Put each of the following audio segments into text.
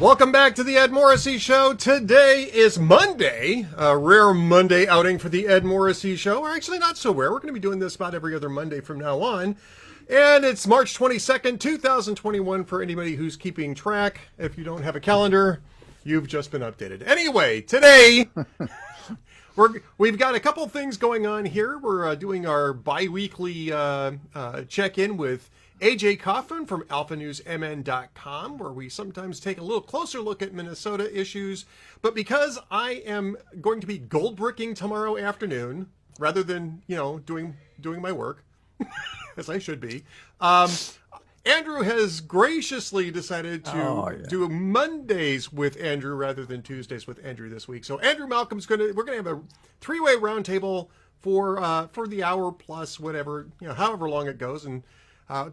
Welcome back to the Ed Morrissey Show. Today is Monday, a rare Monday outing for the Ed Morrissey Show. Or actually not so rare. We're going to be doing this about every other Monday from now on. And it's March 22nd, 2021 for anybody who's keeping track. If you don't have a calendar, you've just been updated. Anyway, today we've got a couple things going on here. We're doing our bi-weekly check-in with AJ Kaufman from alphanewsmn.com, where we sometimes take a little closer look at Minnesota issues. But because I am going to be gold bricking tomorrow afternoon, rather than, doing my work, as I should be, Andrew has graciously decided to do Mondays with Andrew rather than Tuesdays with Andrew this week. So Andrew Malcolm's we're gonna have a three-way roundtable for the hour plus whatever, however long it goes, and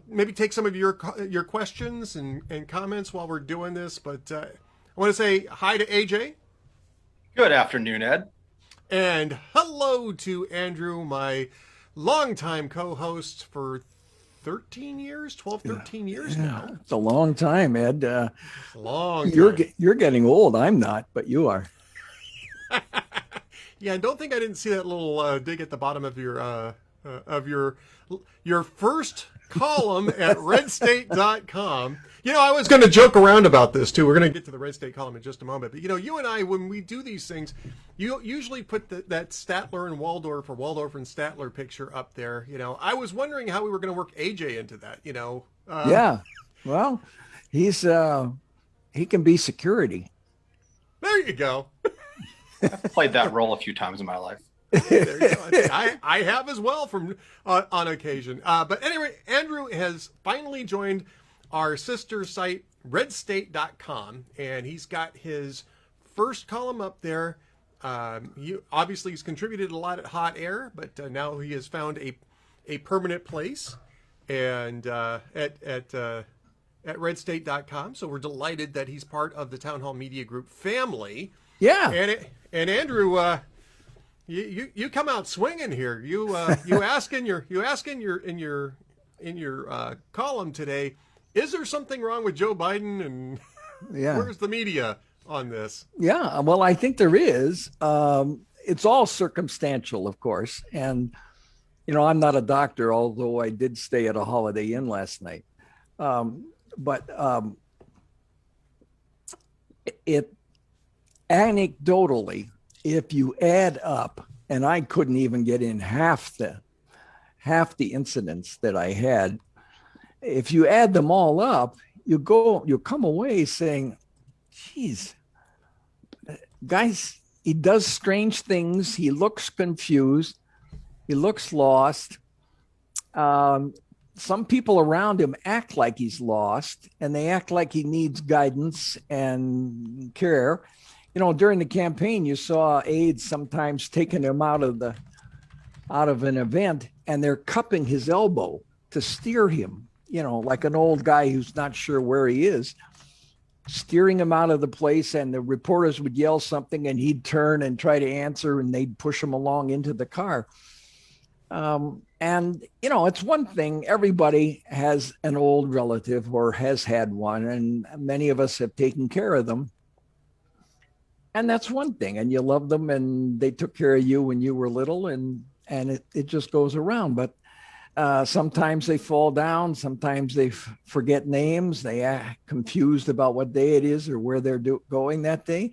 maybe take some of your questions and comments while we're doing this. But I want to say hi to AJ. Good afternoon, Ed. And hello to Andrew, my longtime co-host for 13 years now. It's a long time, Ed. Long time. You're getting old. I'm not, but you are. Yeah, and don't think I didn't see that little dig at the bottom of your first column at redstate.com. I was going to joke around about this too. We're going to get to the Red State column in just a moment. But you and I, when we do these things, you usually put that Statler and Waldorf or Waldorf and Statler picture up there. I was wondering how we were going to work AJ into that. Yeah. Well, he can be security. There you go. I've played that role a few times in my life. There you go. I have as well from on occasion. But anyway, Andrew has finally joined our sister site, redstate.com, and he's got his first column up there. He's contributed a lot at Hot Air, but now he has found a permanent place and at redstate.com. So we're delighted that he's part of the Town Hall Media Group family. Yeah. And Andrew, you come out swinging here. You ask in your column today, is there something wrong with Joe Biden, and where's the media on this? Yeah, well, I think there is. It's all circumstantial, of course. And, I'm not a doctor, although I did stay at a Holiday Inn last night. But it anecdotally, if you add up, and I couldn't even get in half the incidents that I had, if you add them all up, you'll come away saying, geez, guys, he does strange things. He looks confused. He looks lost. Some people around him act like he's lost, and they act like he needs guidance and care. During the campaign, you saw aides sometimes taking him out of an event, and they're cupping his elbow to steer him, like an old guy who's not sure where he is, steering him out of the place. And the reporters would yell something, and he'd turn and try to answer, and they'd push him along into the car. And it's one thing. Everybody has an old relative or has had one, and many of us have taken care of them. And that's one thing, and you love them, and they took care of you when you were little, and it just goes around. But sometimes they fall down, sometimes they forget names, they act confused about what day it is or where they're going that day.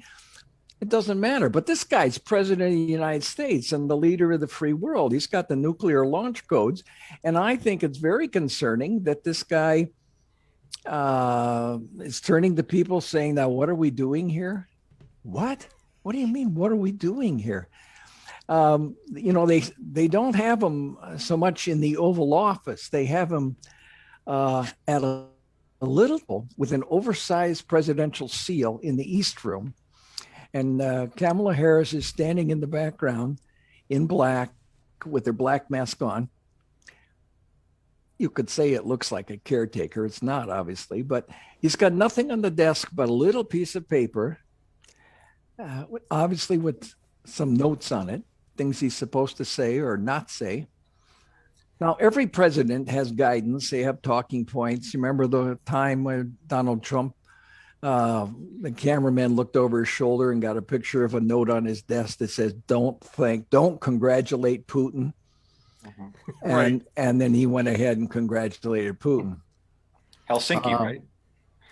It doesn't matter. But this guy's president of the United States and the leader of the free world. He's got the nuclear launch codes, and I think it's very concerning that this guy is turning to people saying, now, what are we doing here? What do you mean? What are we doing here? They don't have him so much in the Oval Office. They have him at a little with an oversized presidential seal in the East Room. And Kamala Harris is standing in the background in black with her black mask on. You could say it looks like a caretaker. It's not, obviously, but he's got nothing on the desk but a little piece of paper, obviously with some notes on it, things he's supposed to say or not say. Now, every president has guidance. They have talking points. You remember the time when Donald Trump The cameraman looked over his shoulder and got a picture of a note on his desk that says, don't congratulate Putin. Right. And then he went ahead and congratulated Putin. Helsinki, right?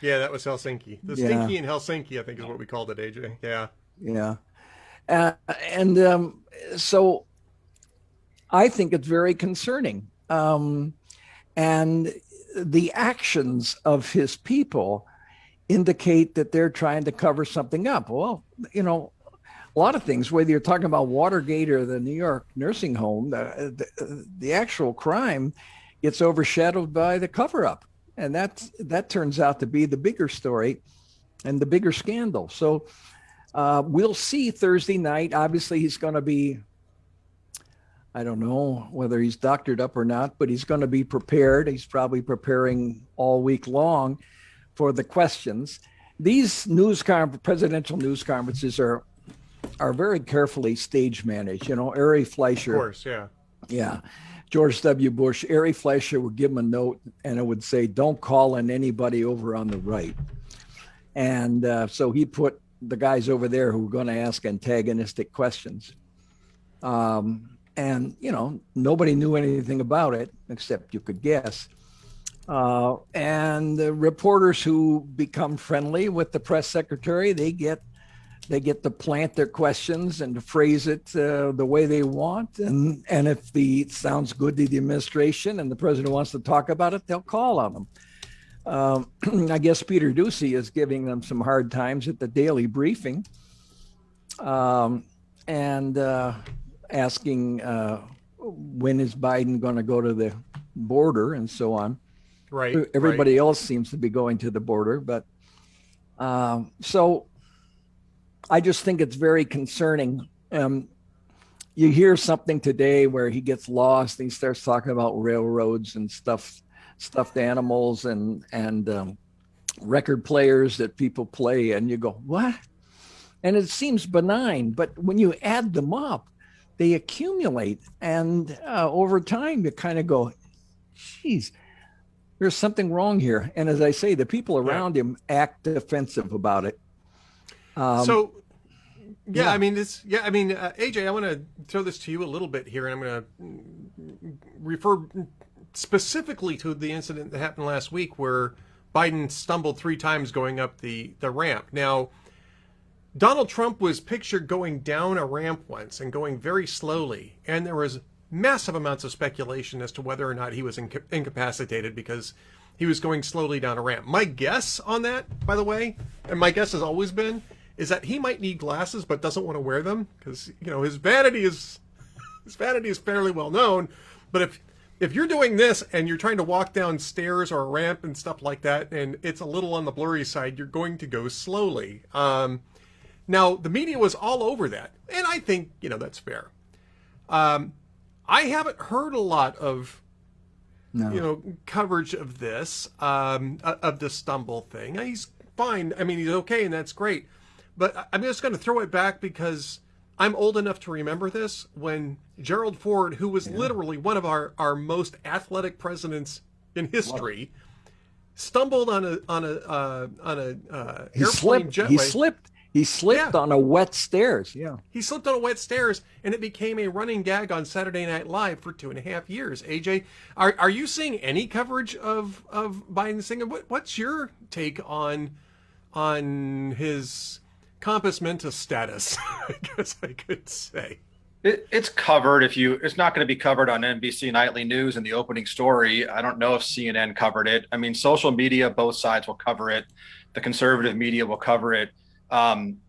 Yeah, that was Helsinki. The Stinky in Helsinki, I think, is what we called it, AJ. Yeah. Yeah. So I think it's very concerning. And the actions of his people indicate that they're trying to cover something up. Well, you know, a lot of things, whether you're talking about Watergate or the New York nursing home, the actual crime gets overshadowed by the cover up. And that turns out to be the bigger story and the bigger scandal. So we'll see Thursday night. Obviously, he's going to be, I don't know whether he's doctored up or not, but he's going to be prepared. He's probably preparing all week long for the questions. These presidential news conferences are very carefully stage managed. You know, Ari Fleischer. Of course, yeah. Yeah. George W. Bush, Ari Fleischer would give him a note and it would say, don't call on anybody over on the right. And so he put the guys over there who were going to ask antagonistic questions. And, you know, nobody knew anything about it, except you could guess. And the reporters who become friendly with the press secretary, they get to plant their questions and to phrase it the way they want. And if it sounds good to the administration and the president wants to talk about it, they'll call on them. I guess Peter Doocy is giving them some hard times at the daily briefing and asking when is Biden going to go to the border and so on. Right. Everybody else seems to be going to the border, but so I just think it's very concerning. You hear something today where he gets lost and he starts talking about railroads and stuffed animals and record players that people play, and you go, what? And it seems benign, but when you add them up, they accumulate, and over time you kind of go, geez, there's something wrong here. And as I say, the people around him act defensive about it. I mean, AJ, I want to throw this to you a little bit here, and I'm going to refer specifically to the incident that happened last week where Biden stumbled 3 times going up the ramp. Now, Donald Trump was pictured going down a ramp once and going very slowly, and there was massive amounts of speculation as to whether or not he was incapacitated because he was going slowly down a ramp. My guess on that, by the way, and my guess has always been, is that he might need glasses but doesn't want to wear them because, you know, his vanity is fairly well known. But if you're doing this and you're trying to walk down stairs or a ramp and stuff like that, and it's a little on the blurry side, you're going to go slowly. Now, the media was all over that, and I think, you know, that's fair. I haven't heard a lot of, coverage of this, of the stumble thing. He's fine. I mean, he's okay, and that's great. But I'm just going to throw it back because I'm old enough to remember this when Gerald Ford, who was literally one of our most athletic presidents in history, stumbled on a airplane jetway. He slipped on a wet stairs. Yeah. He slipped on a wet stairs, and it became a running gag on Saturday Night Live for 2.5 years. AJ, are you seeing any coverage of Biden's thing? What's your take on his compos mentis status? I guess I could say. It's covered. It's not going to be covered on NBC Nightly News in the opening story. I don't know if CNN covered it. I mean, social media, both sides will cover it. The conservative media will cover it.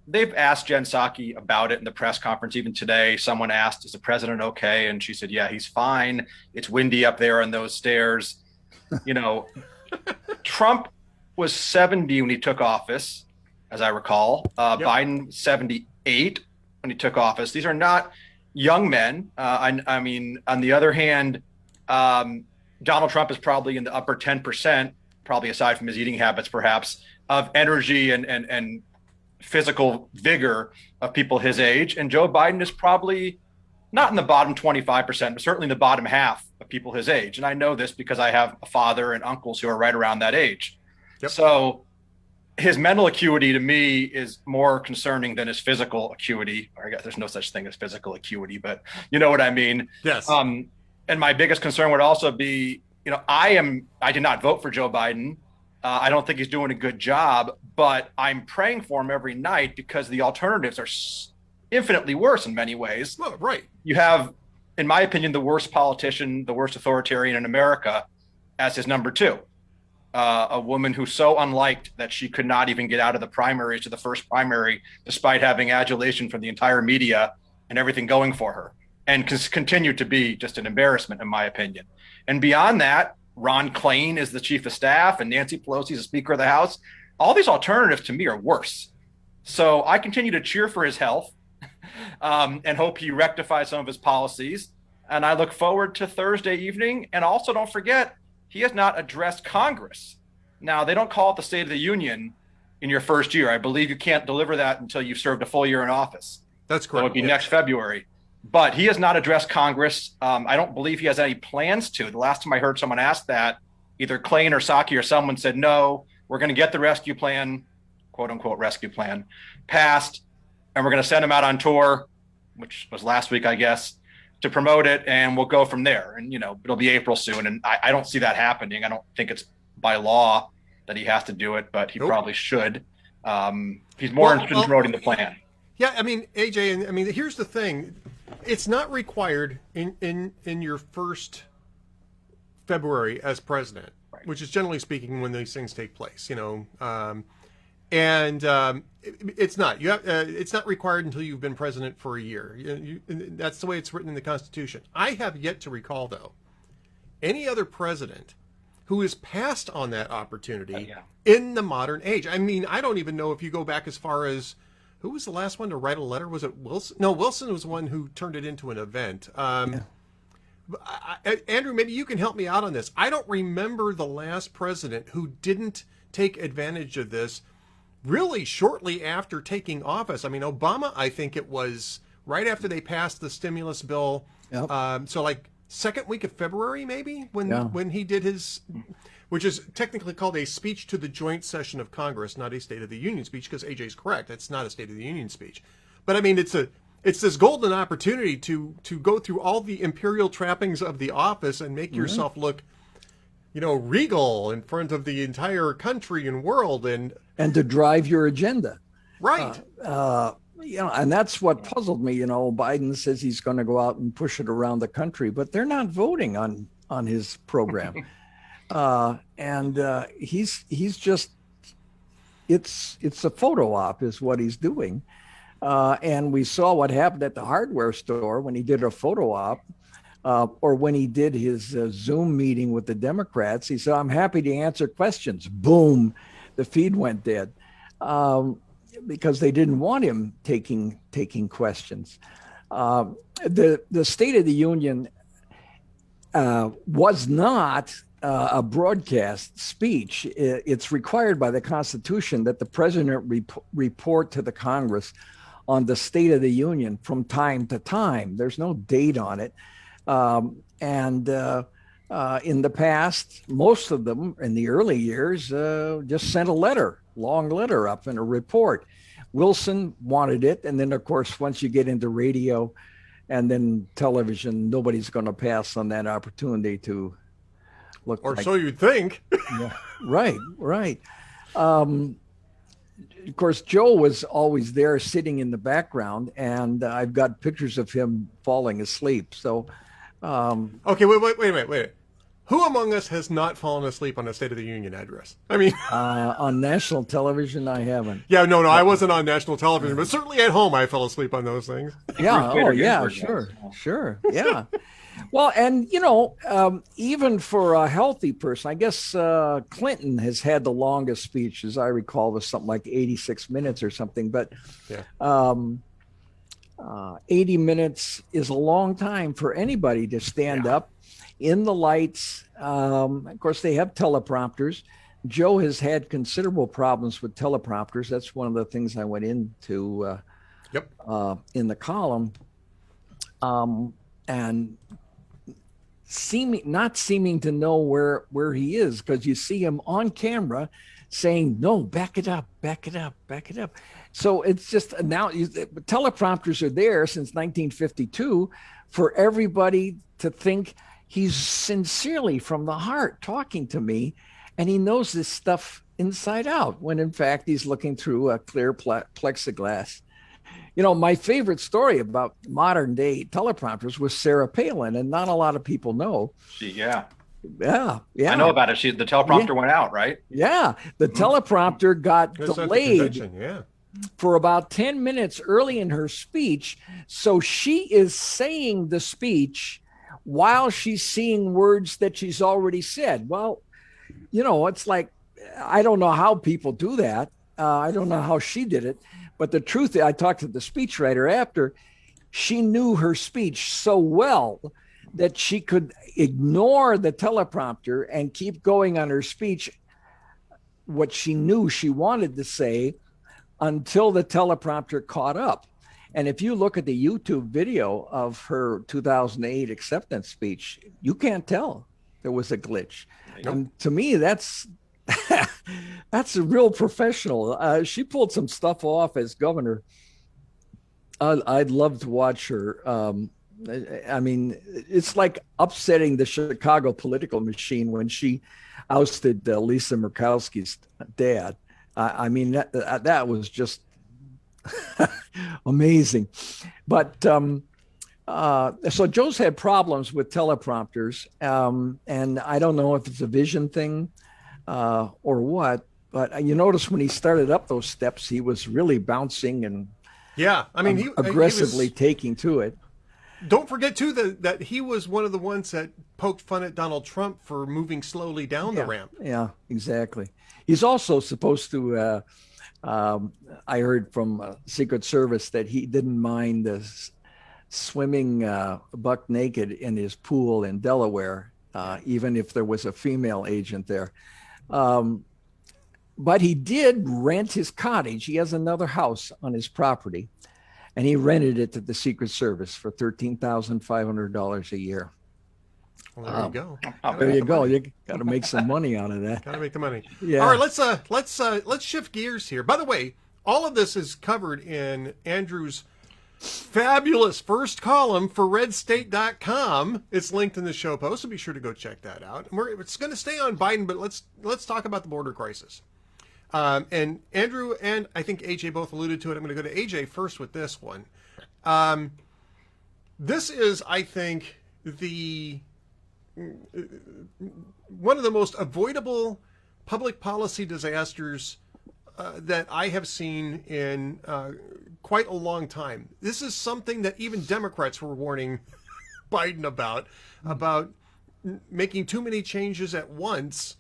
They've asked Jen Psaki about it in the press conference. Even today, someone asked, is the president okay? And she said, yeah, he's fine. It's windy up there on those stairs. You know, Trump was 70 when he took office, as I recall. Biden, 78 when he took office. These are not young men. I mean, on the other hand, Donald Trump is probably in the upper 10%, probably aside from his eating habits, perhaps, of energy and physical vigor of people his age. And Joe Biden is probably not in the bottom 25%, but certainly in the bottom half of people his age. And I know this because I have a father and uncles who are right around that age. Yep. So his mental acuity to me is more concerning than his physical acuity. Or I guess there's no such thing as physical acuity, but you know what I mean? Yes. And my biggest concern would also be, I did not vote for Joe Biden. I don't think he's doing a good job, but I'm praying for him every night because the alternatives are infinitely worse in many ways. Well, right. You have, in my opinion, the worst politician, the worst authoritarian in America as his number two. A woman who's so unliked that she could not even get out of the primaries to the first primary, despite having adulation from the entire media and everything going for her, and continue to be just an embarrassment, in my opinion. And beyond that, Ron Klain is the chief of staff and Nancy Pelosi is the Speaker of the House. All these alternatives to me are worse. So I continue to cheer for his health and hope he rectifies some of his policies. And I look forward to Thursday evening. And also don't forget, he has not addressed Congress. Now, they don't call it the State of the Union in your first year. I believe you can't deliver that until you've served a full year in office. That's correct. So it would be next February. But he has not addressed Congress. I don't believe he has any plans to. The last time I heard someone ask that, either Klain or Psaki or someone said, no, we're going to get the rescue plan, quote unquote rescue plan, passed, and we're going to send him out on tour, which was last week, I guess, to promote it, and we'll go from there. And, it'll be April soon, and I don't see that happening. I don't think it's by law that he has to do it, but he probably should. He's more interested in promoting the plan. Yeah, I mean, AJ, here's the thing. It's not required in your first February as president, right, which is generally speaking when these things take place, it's not. It's not required until you've been president for a year. That's the way it's written in the Constitution. I have yet to recall, though, any other president who has passed on that opportunity in the modern age. I mean, I don't even know if you go back as far as who was the last one to write a letter? Was it Wilson? No, Wilson was one who turned it into an event. Andrew, maybe you can help me out on this. I don't remember the last president who didn't take advantage of this really shortly after taking office. I mean, Obama, I think it was right after they passed the stimulus bill. Yep. So like second week of February, maybe, when he did his, which is technically called a speech to the joint session of Congress, not a State of the Union speech, because AJ's correct. It's not a State of the Union speech. But I mean, it's this golden opportunity to go through all the imperial trappings of the office and make yourself look, regal in front of the entire country and world, and to drive your agenda. Right. And that's what puzzled me. Biden says he's going to go out and push it around the country, but they're not voting on his program. He's just, it's a photo op is what he's doing. And we saw what happened at the hardware store when he did a photo op, or when he did his Zoom meeting with the Democrats. He said, I'm happy to answer questions. Boom, the feed went dead. Because they didn't want him taking questions. The State of the Union was not a broadcast speech. It's required by the Constitution that the president report to the Congress on the State of the Union from time to time. There's no date on it. In the past, most of them in the early years just sent a long letter up in a report. Wilson wanted it. And then, of course, once you get into radio and then television, nobody's going to pass on that opportunity to look. Or so you'd think. Yeah, right. Of course, Joe was always there sitting in the background, and I've got pictures of him falling asleep. So, okay, wait a minute. Who among us has not fallen asleep on a State of the Union address? I mean, on national television, I haven't. Yeah, no, I wasn't on national television, but certainly at home, I fell asleep on those things. Yeah. Oh, yeah. Sure. Yeah. Well, and even for a healthy person, I guess Clinton has had the longest speech, as I recall, was something like 86 minutes or something. But 80 minutes is a long time for anybody to stand up in the lights. Of course, they have teleprompters. Joe has had considerable problems with teleprompters. That's one of the things I went into in the column. And not seeming to know where he is, because you see him on camera saying, no, back it up, back it up, back it up. So it's just now teleprompters are there since 1952 for everybody to think he's sincerely from the heart talking to me, and he knows this stuff inside out, when in fact he's looking through a clear plexiglass. My favorite story about modern day teleprompters was Sarah Palin, and not a lot of people know. Yeah. Yeah. I know about it. The teleprompter went out, right? Yeah. The teleprompter got delayed for about 10 minutes early in her speech. So she is saying the speech while she's seeing words that she's already said. Well, it's like, I don't know how people do that. I don't know how she did it. But the truth, I talked to the speechwriter after, she knew her speech so well that she could ignore the teleprompter and keep going on her speech, what she knew she wanted to say, until the teleprompter caught up. And if you look at the YouTube video of her 2008 acceptance speech, you can't tell there was a glitch. Nope. And to me, that's a real professional. She pulled some stuff off as governor. I'd love to watch her. I mean, it's like upsetting the Chicago political machine when she ousted Lisa Murkowski's dad. I mean, that was just amazing. But so Joe's had problems with teleprompters, and I don't know if it's a vision thing or what. But you notice when he started up those steps, he was really bouncing and he aggressively taking to it. Don't forget, too, that he was one of the ones that poked fun at Donald Trump for moving slowly down the ramp. Yeah, exactly. He's also supposed to, I heard from Secret Service that he didn't mind swimming buck naked in his pool in Delaware, even if there was a female agent there. But he did rent his cottage. He has another house on his property, and he rented it to the Secret Service for $13,500 a year. Well, there you go. There you go. You got to make some money out of that. Got to make the money. Yeah. All right, let's shift gears here. By the way, all of this is covered in Andrew's fabulous first column for redstate.com. It's linked in the show post, so be sure to go check that out. It's going to stay on Biden, but let's talk about the border crisis. And Andrew and I think AJ both alluded to it. I'm going to go to AJ first with this one. This is, I think, one of the most avoidable public policy disasters that I have seen in quite a long time. This is something that even Democrats were warning Biden about making too many changes at once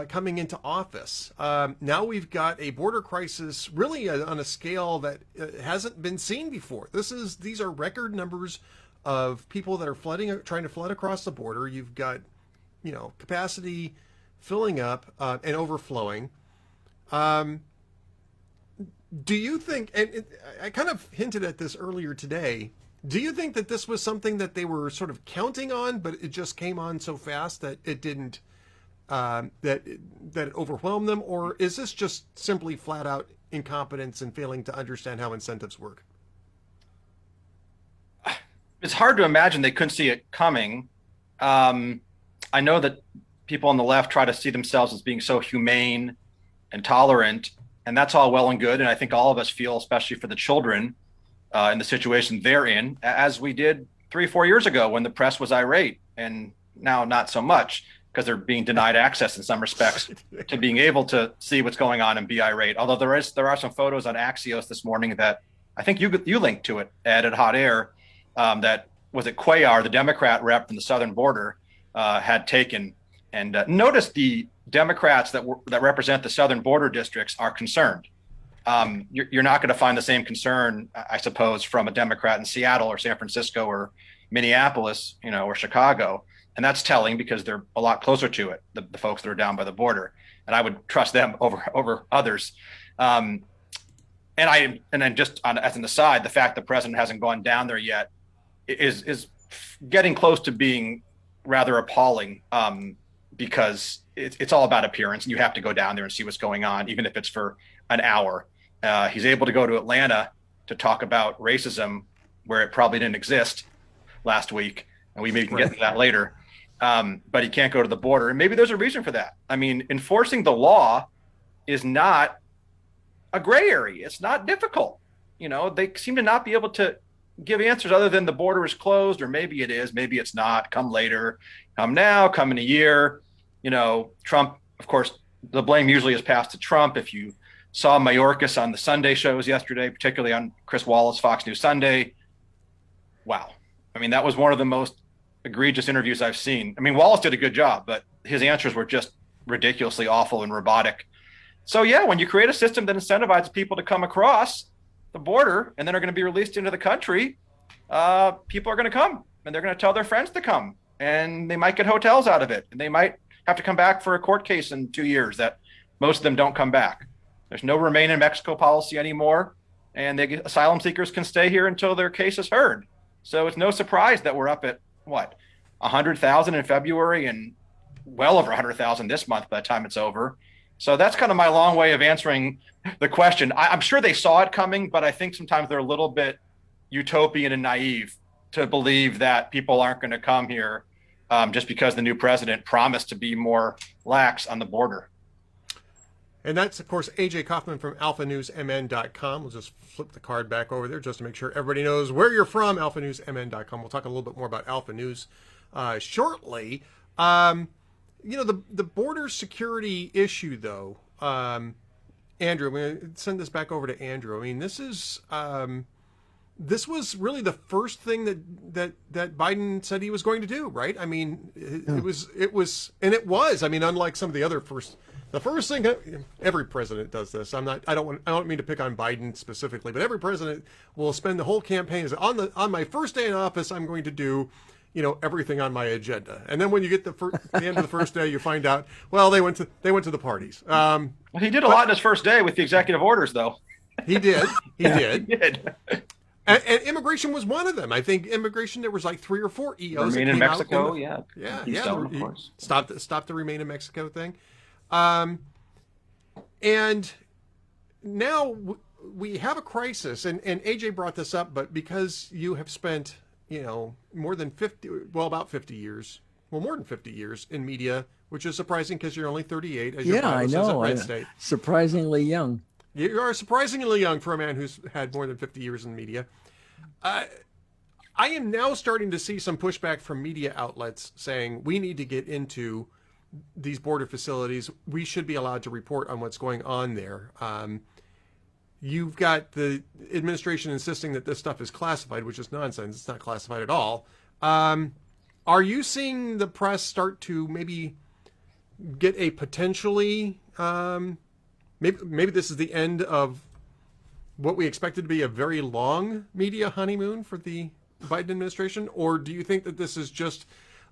coming into office. Now we've got a border crisis really on a scale that hasn't been seen before. These are record numbers of people that are trying to flood across the border. You've got, capacity filling up and overflowing. Do you think, and I kind of hinted at this earlier today, do you think that this was something that they were sort of counting on, but it just came on so fast that it didn't, that it overwhelmed them? Or is this just simply flat out incompetence and failing to understand how incentives work? It's hard to imagine they couldn't see it coming. I know that people on the left try to see themselves as being so humane and tolerant, and that's all well and good. And I think all of us feel, especially for the children in the situation they're in, as we did 3 or 4 years ago when the press was irate, and now not so much because they're being denied access in some respects to being able to see what's going on and be irate. Although there are some photos on Axios this morning that I think you linked to it, Ed, at Hot Air, that was it Cuellar, the Democrat rep from the southern border, had taken. And notice the Democrats that represent the southern border districts are concerned. You're not going to find the same concern, I suppose, from a Democrat in Seattle or San Francisco or Minneapolis, or Chicago. And that's telling because they're a lot closer to it, the folks that are down by the border. And I would trust them over others. And then just as an aside, the fact the president hasn't gone down there yet is getting close to being rather appalling, because it's all about appearance, and you have to go down there and see what's going on, even if it's for an hour. He's able to go to Atlanta to talk about racism where it probably didn't exist last week, and we maybe can get into that later. But he can't go to the border, and maybe there's a reason for that. I mean, enforcing the law is not a gray area. It's not difficult. You know, they seem to not be able to give answers other than the border is closed, or maybe it is, maybe it's not. Come later, come now, come in a year. You know, Trump, of course, the blame usually is passed to Trump. If you saw Mayorkas on the Sunday shows yesterday, particularly on Chris Wallace, Fox News Sunday, wow. I mean, that was one of the most egregious interviews I've seen. I mean, Wallace did a good job, but his answers were just ridiculously awful and robotic. So yeah, when you create a system that incentivizes people to come across the border and then are going to be released into the country, people are going to come, and they're going to tell their friends to come, and they might get hotels out of it, and they might have to come back for a court case in 2 years that most of them don't come back. There's no remain in Mexico policy anymore, and asylum seekers can stay here until their case is heard. So it's no surprise that we're up at 100,000 in February and well over 100,000 this month by the time it's over. So that's kind of my long way of answering the question. I'm sure they saw it coming, but I think sometimes they're a little bit utopian and naive to believe that people aren't going to come here just because the new president promised to be more lax on the border. And that's, of course, AJ Kaufman from alphanewsmn.com. We'll just flip the card back over there just to make sure everybody knows where you're from, alphanewsmn.com. We'll talk a little bit more about Alpha News shortly. You know, the border security issue, though, Andrew, I'm going to send this back over to Andrew. I mean, this was really the first thing that Biden said he was going to do, right? I mean, it was, I mean, unlike some of the other the first thing, every president does this. I don't mean to pick on Biden specifically, but every president will spend the whole campaign on my first day in office, I'm going to do, you know, everything on my agenda. And then when you get the end of the first day, you find out, well, they went to the parties. Well, he did a lot in his first day with the executive orders, though. He did. He did. He did. And immigration was one of them. I think immigration, there was like 3 or 4 EOs. Remain in Mexico, yeah. Stone, of course. Stop the Remain in Mexico thing. And now we have a crisis, and AJ brought this up, but because you have spent, you know, more than 50 years in media, which is surprising because you're only 38. As your I know. Red State. Surprisingly young. You are surprisingly young for a man who's had more than 50 years in media. I am now starting to see some pushback from media outlets saying we need to get into these border facilities. We should be allowed to report on what's going on there. You've got the administration insisting that this stuff is classified, which is nonsense. It's not classified at all. Are you seeing the press start to maybe get a potentially, maybe this is the end of what we expected to be a very long media honeymoon for the Biden administration? Or do you think that this is just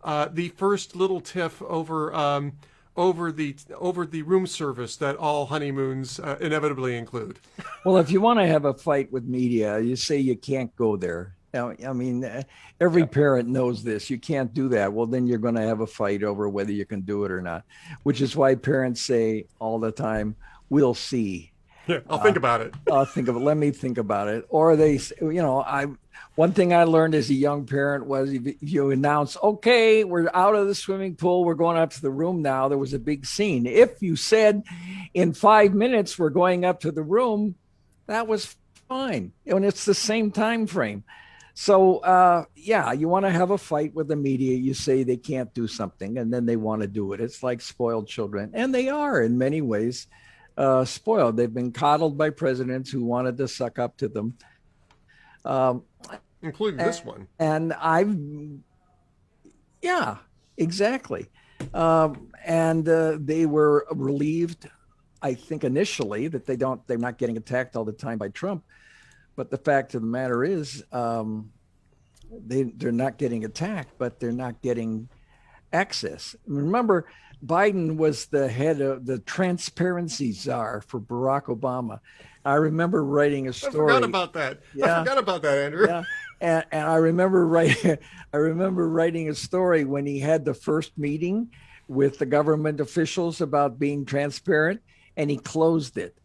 the first little tiff over the room service that all honeymoons inevitably include? Well, if you want to have a fight with media, you say you can't go there. Now, I mean, every parent knows this. You can't do that. Well, then you're going to have a fight over whether you can do it or not, which is why parents say all the time, we'll see. Yeah, I'll think about it. Let me think about it. Or they, you know, one thing I learned as a young parent was if you announce, okay, we're out of the swimming pool, we're going up to the room now, there was a big scene. If you said in 5 minutes we're going up to the room, that was fine. And it's the same time frame. So, you want to have a fight with the media. You say they can't do something, and then they want to do it. It's like spoiled children. And they are in many ways spoiled. They've been coddled by presidents who wanted to suck up to them. Including this one. And exactly. And they were relieved, I think, initially that they're not getting attacked all the time by Trump. But the fact of the matter is, they're not getting attacked, but they're not getting access. Remember, Biden was the head of the transparency czar for Barack Obama. I remember writing a story. I forgot about that. Yeah. I forgot about that, Andrew. Yeah. And I remember writing, I remember writing a story when he had the first meeting with the government officials about being transparent, and he closed it.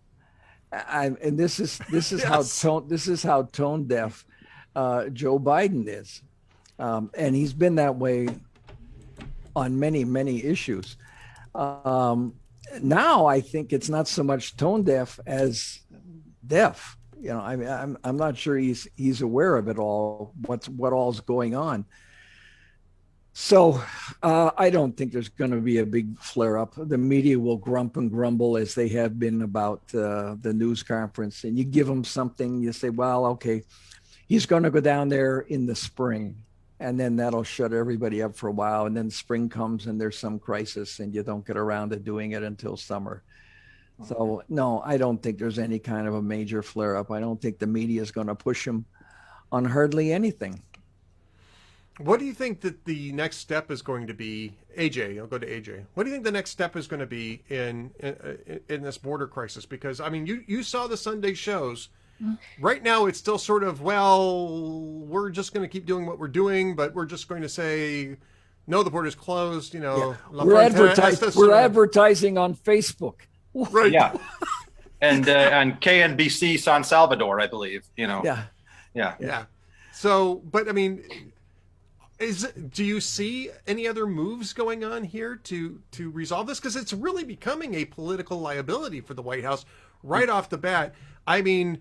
And this is Yes. how tone deaf Joe Biden is, and he's been that way on many issues. Now I think it's not so much tone deaf as deaf. You know, I mean, I'm not sure he's aware of it all. What all's going on. So I don't think there's going to be a big flare up. The media will grump and grumble as they have been about the news conference. And you give them something, you say, well, okay, he's going to go down there in the spring. And then that'll shut everybody up for a while. And then spring comes and there's some crisis and you don't get around to doing it until summer. So, no, I don't think there's any kind of a major flare up. I don't think the media is going to push him on hardly anything. What do you think that the next step is going to be? AJ, I'll go to AJ. What do you think the next step is going to be in this border crisis? Because, I mean, you saw the Sunday shows. Right now, it's still sort of, well, we're just going to keep doing what we're doing, but we're just going to say, no, the border's closed. You know, yeah. We're advertising on Facebook. Right. Yeah. And on KNBC San Salvador, I believe, you know. Yeah. So, but I mean, do you see any other moves going on here to resolve this? Because it's really becoming a political liability for the White House right off the bat. I mean,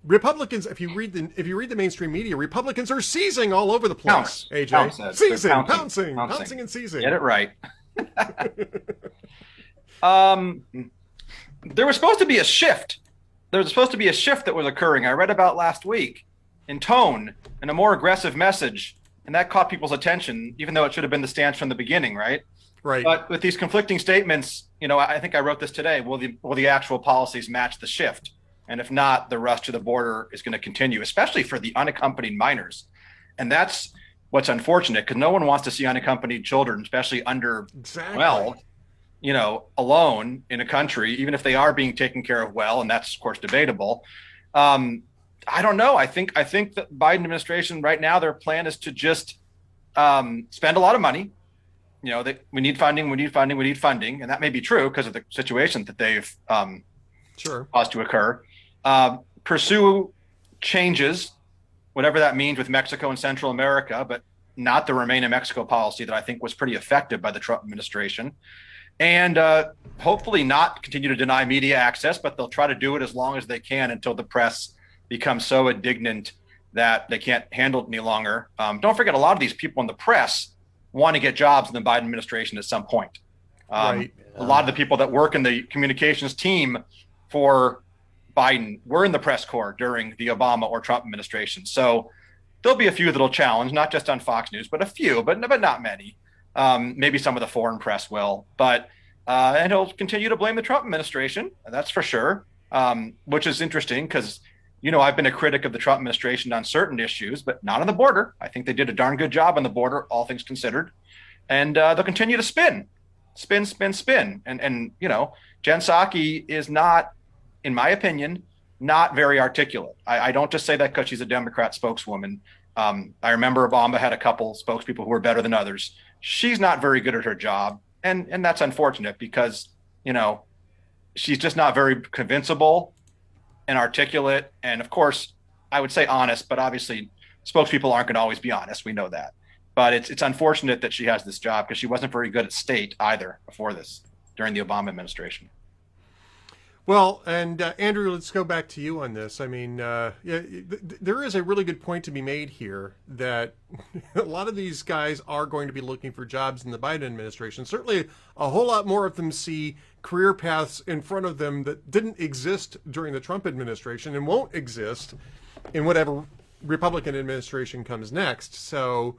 Republicans, if you read the mainstream media, Republicans are seizing all over the place. AJ, seizing, pouncing, and seizing. Get it right. There was supposed to be a shift. There was supposed to be a shift that was occurring. I read about last week in tone and a more aggressive message, and that caught people's attention, even though it should have been the stance from the beginning, right? Right. But with these conflicting statements, you know, I think I wrote this today. Will the actual policies match the shift? And if not, the rush to the border is going to continue, especially for the unaccompanied minors. And that's what's unfortunate, because no one wants to see unaccompanied children, especially under 12, you know, alone in a country, even if they are being taken care of well, and that's of course debatable. I don't know. I think the Biden administration right now, their plan is to just spend a lot of money. You know, we need funding, and that may be true because of the situation that they've caused to occur. Pursue changes, whatever that means, with Mexico and Central America, but not the Remain in Mexico policy that I think was pretty effective by the Trump administration. And hopefully not continue to deny media access, but they'll try to do it as long as they can until the press becomes so indignant that they can't handle it any longer. Don't forget, a lot of these people in the press want to get jobs in the Biden administration at some point. A lot of the people that work in the communications team for Biden were in the press corps during the Obama or Trump administration. So there'll be a few that'll challenge, not just on Fox News, but a few, but not many. Maybe some of the foreign press will, but and he'll continue to blame the Trump administration. That's for sure, which is interesting because, you know, I've been a critic of the Trump administration on certain issues, but not on the border. I think they did a darn good job on the border, all things considered. And they'll continue to spin. And you know, Jen Psaki is not, in my opinion, not very articulate. I don't just say that because she's a Democrat spokeswoman. I remember Obama had a couple spokespeople who were better than others. She's not very good at her job. And that's unfortunate because, you know, she's just not very convincible and articulate. And of course, I would say honest, but obviously spokespeople aren't going to always be honest. We know that. But it's unfortunate that she has this job because she wasn't very good at state either before this, during the Obama administration. Well, and Andrew, let's go back to you on this. I mean, there is a really good point to be made here that a lot of these guys are going to be looking for jobs in the Biden administration. Certainly, a whole lot more of them see career paths in front of them that didn't exist during the Trump administration and won't exist in whatever Republican administration comes next. So,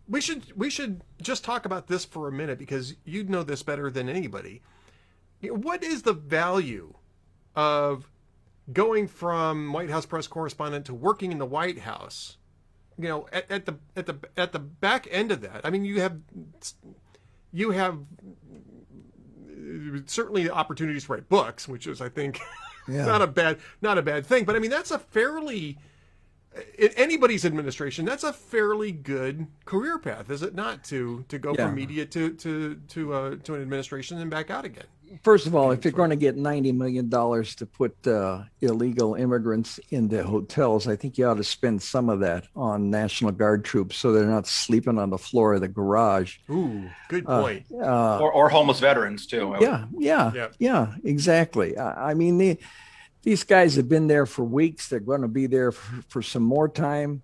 we should just talk about this for a minute because you know this better than anybody. What is the value of going from White House press correspondent to working in the White House? You know, at the back end of that, I mean, you have certainly opportunities to write books, which is, I think, Yeah. not a bad thing. But I mean, that's a fairly, in anybody's administration, that's a fairly good career path, is it not? To go from media to an administration and back out again. First of all, if you're going to get $90 million to put illegal immigrants into hotels, I think you ought to spend some of that on National Guard troops so they're not sleeping on the floor of the garage. Ooh, good point. Or homeless veterans too. Yeah, exactly. I mean, these guys have been there for weeks. They're going to be there for some more time,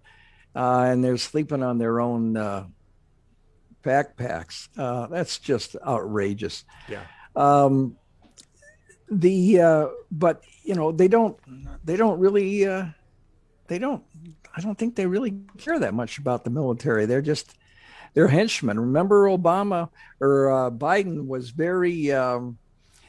and they're sleeping on their own backpacks. That's just outrageous. Yeah. But you know, they don't really, I don't think they really care that much about the military. They're henchmen. Remember Obama or Biden was very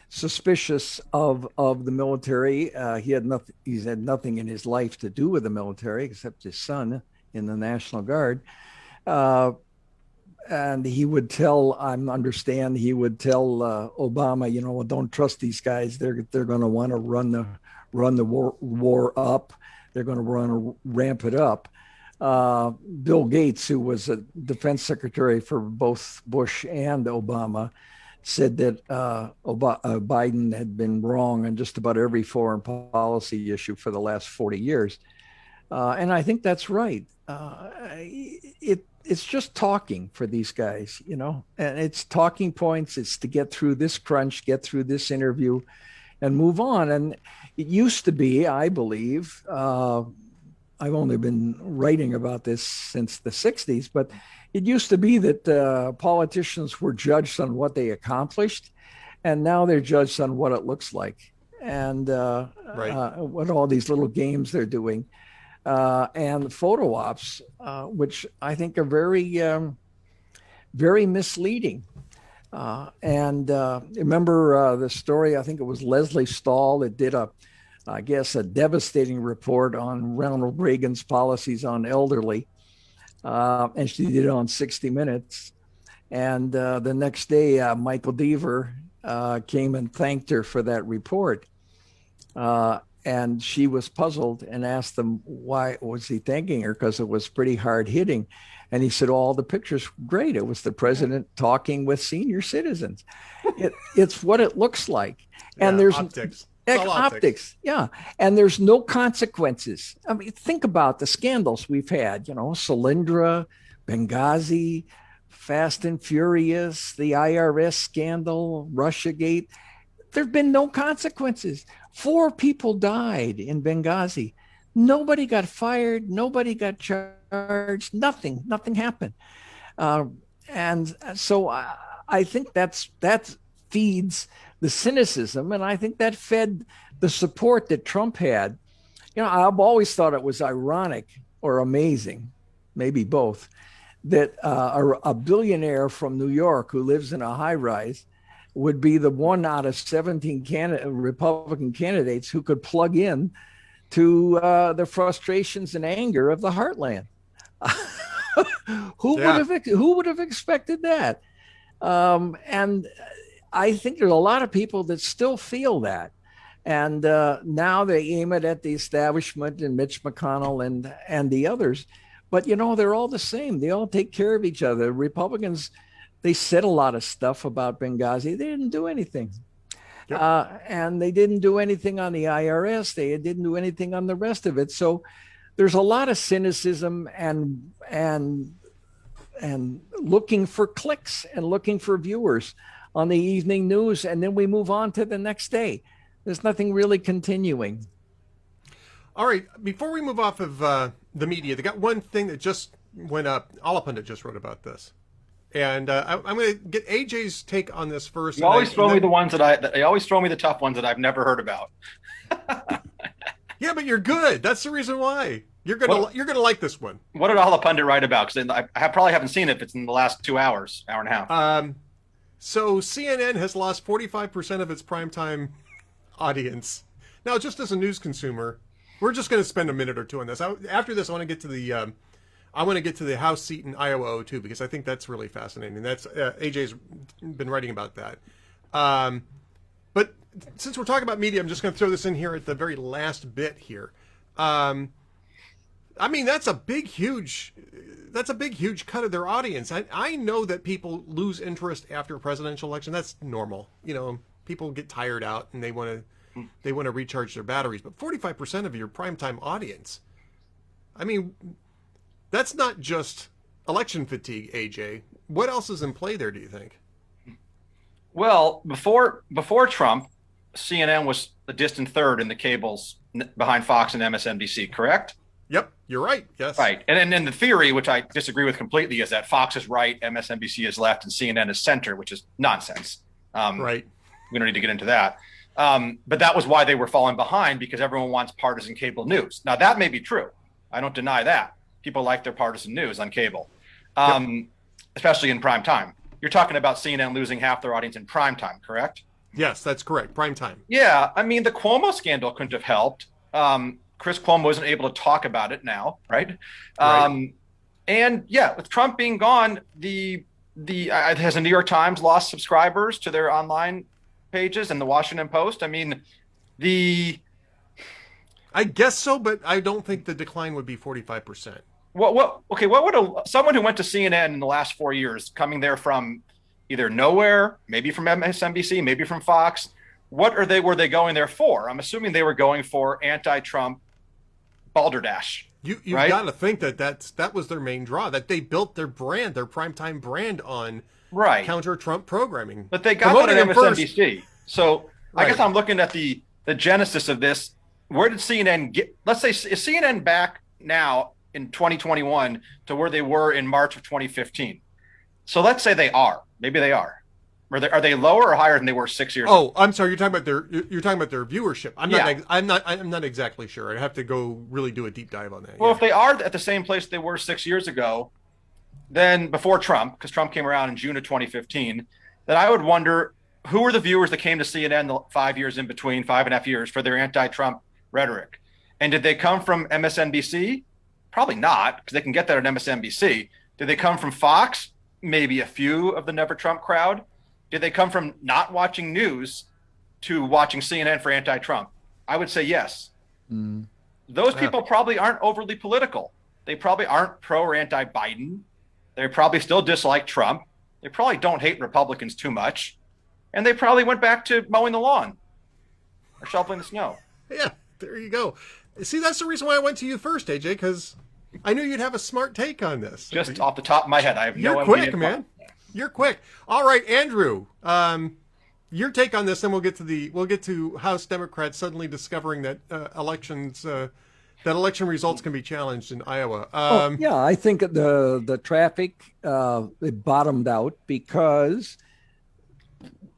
suspicious of the military. He's had nothing in his life to do with the military except his son in the National Guard. And he would tell Obama, you know, well, don't trust these guys. They're going to want to run the war up. They're going to want to ramp it up. Bill Gates, who was a defense secretary for both Bush and Obama, said that Biden had been wrong on just about every foreign policy issue for the last 40 years. And I think that's right. It's just talking for these guys, you know, and it's talking points. It's to get through this crunch, get through this interview and move on. And it used to be, I believe, I've only been writing about this since the 60s, but it used to be that politicians were judged on what they accomplished. And now they're judged on what it looks like and what all these little games they're doing. And photo ops, which I think are very, very misleading. Remember the story, I think it was Leslie Stahl that did a devastating report on Ronald Reagan's policies on elderly. And she did it on 60 Minutes. And the next day, Michael Deaver came and thanked her for that report. And she was puzzled and asked him why was he thanking her, because it was pretty hard hitting. And he said, all the pictures were great. It was the president talking with senior citizens. It's what it looks like. And there's optics. Optics. Yeah. And there's no consequences. I mean, think about the scandals we've had, you know, Solyndra, Benghazi, Fast and Furious, the IRS scandal, Russiagate. There've been no consequences. 4 people died in Benghazi. Nobody got fired. Nobody got charged. Nothing happened. And so I think that feeds the cynicism. And I think that fed the support that Trump had. You know, I've always thought it was ironic or amazing, maybe both, that a billionaire from New York who lives in a high rise would be the one out of 17 Republican candidates who could plug in to the frustrations and anger of the heartland. Who would have expected that? And I think there's a lot of people that still feel that. And now they aim it at the establishment and Mitch McConnell and the others. But, you know, they're all the same. They all take care of each other. Republicans, they said a lot of stuff about Benghazi. They didn't do anything. Yep. And they didn't do anything on the IRS. They didn't do anything on the rest of it. So there's a lot of cynicism and looking for clicks and looking for viewers on the evening news. And then we move on to the next day. There's nothing really continuing. All right. Before we move off of the media, they got one thing that just went up. Alapundit just wrote about this. And I'm going to get AJ's take on this first. You always throw me the ones they always throw me the tough ones that I've never heard about. Yeah, but you're good. That's the reason why. You're gonna like this one. What did Alapundit write about? Because I probably haven't seen it if it's in the last 2 hours, hour and a half. So CNN has lost 45% of its primetime audience. Now, just as a news consumer, we're just going to spend a minute or two on this. After this, I want to get to the House seat in Iowa too, because I think that's really fascinating. That's AJ's been writing about that. But since we're talking about media, I'm just going to throw this in here at the very last bit here. I mean, that's a big, huge cut of their audience. I know that people lose interest after a presidential election. That's normal. You know, people get tired out and they want to recharge their batteries. But 45% of your primetime audience, I mean, that's not just election fatigue, AJ. What else is in play there, do you think? Well, before Trump, CNN was a distant third in the cables behind Fox and MSNBC, correct? Yep, you're right. Yes. Right. And then the theory, which I disagree with completely, is that Fox is right, MSNBC is left, and CNN is center, which is nonsense. Right. We don't need to get into that. But that was why they were falling behind, because everyone wants partisan cable news. Now, that may be true. I don't deny that. People like their partisan news on cable, especially in prime time. You're talking about CNN losing half their audience in prime time, correct? Yes, that's correct. Prime time. Yeah. I mean, the Cuomo scandal couldn't have helped. Chris Cuomo isn't able to talk about it now, right? And yeah, with Trump being gone, has the New York Times lost subscribers to their online pages and the Washington Post? I mean, I guess so, but I don't think the decline would be 45%. What would someone who went to CNN in the last 4 years, coming there from either nowhere, maybe from MSNBC, maybe from Fox, were they going there for? I'm assuming they were going for anti-Trump balderdash. You've right? got to think that was their main draw, that they built their brand, their primetime brand on counter-Trump programming. But they got that on MSNBC. So I guess I'm looking at the genesis of this. Where did CNN get? Let's say, is CNN back now in 2021 to where they were in March of 2015? So let's say they are. Maybe they are. Are they lower or higher than they were 6 years ago? Oh, I'm sorry. You're talking about their viewership. I'm not exactly sure. I'd have to go really do a deep dive on that. Well, if they are at the same place they were 6 years ago, then before Trump, because Trump came around in June of 2015, then I would wonder who were the viewers that came to CNN the 5 years in between, 5.5 years, for their anti-Trump rhetoric. And did they come from MSNBC? Probably not, because they can get that on MSNBC. Did they come from Fox? Maybe a few of the Never Trump crowd. Did they come from not watching news to watching CNN for anti-Trump? I would say yes. Those people probably aren't overly political. They probably aren't pro or anti-Biden. They probably still dislike Trump. They probably don't hate Republicans too much. And they probably went back to mowing the lawn or shoveling the snow. Yeah, there you go. See, that's the reason why I went to you first, AJ, because I knew you'd have a smart take on this. Just off the top of my head, I have no idea. You're quick, man. You're quick. All right, Andrew, your take on this, then we'll get to House Democrats suddenly discovering that election results can be challenged in Iowa. I think the traffic it bottomed out because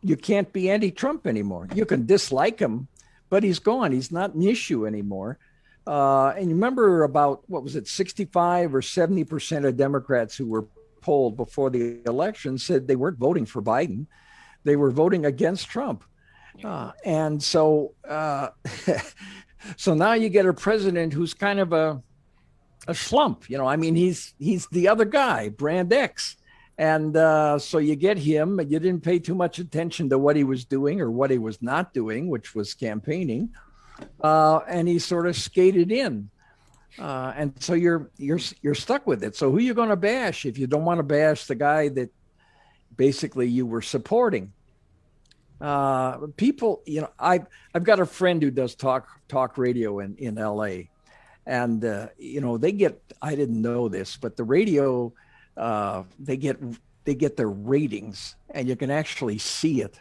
you can't be anti-Trump anymore. You can dislike him, but he's gone. He's not an issue anymore. And you remember about, 65 or 70% of Democrats who were polled before the election said they weren't voting for Biden. They were voting against Trump. And so so now you get a president who's kind of a slump. I mean, he's the other guy, Brand X. And so you get him. You didn't pay too much attention to what he was doing or what he was not doing, which was campaigning. And he sort of skated in. And so you're stuck with it. So who are you going to bash if you don't want to bash the guy that basically you were supporting? People, I've got a friend who does talk radio in LA, and they get, I didn't know this, but the radio, they get their ratings, and you can actually see it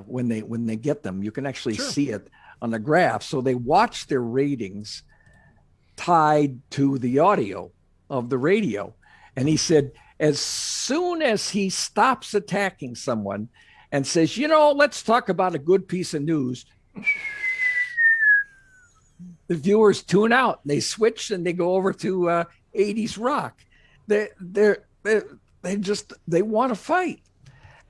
when they get them. You can actually see it on the graph. So they watch their ratings tied to the audio of the radio. And he said, as soon as he stops attacking someone and says, let's talk about a good piece of news, the viewers tune out. They switch and they go over to 80s rock. They want to fight.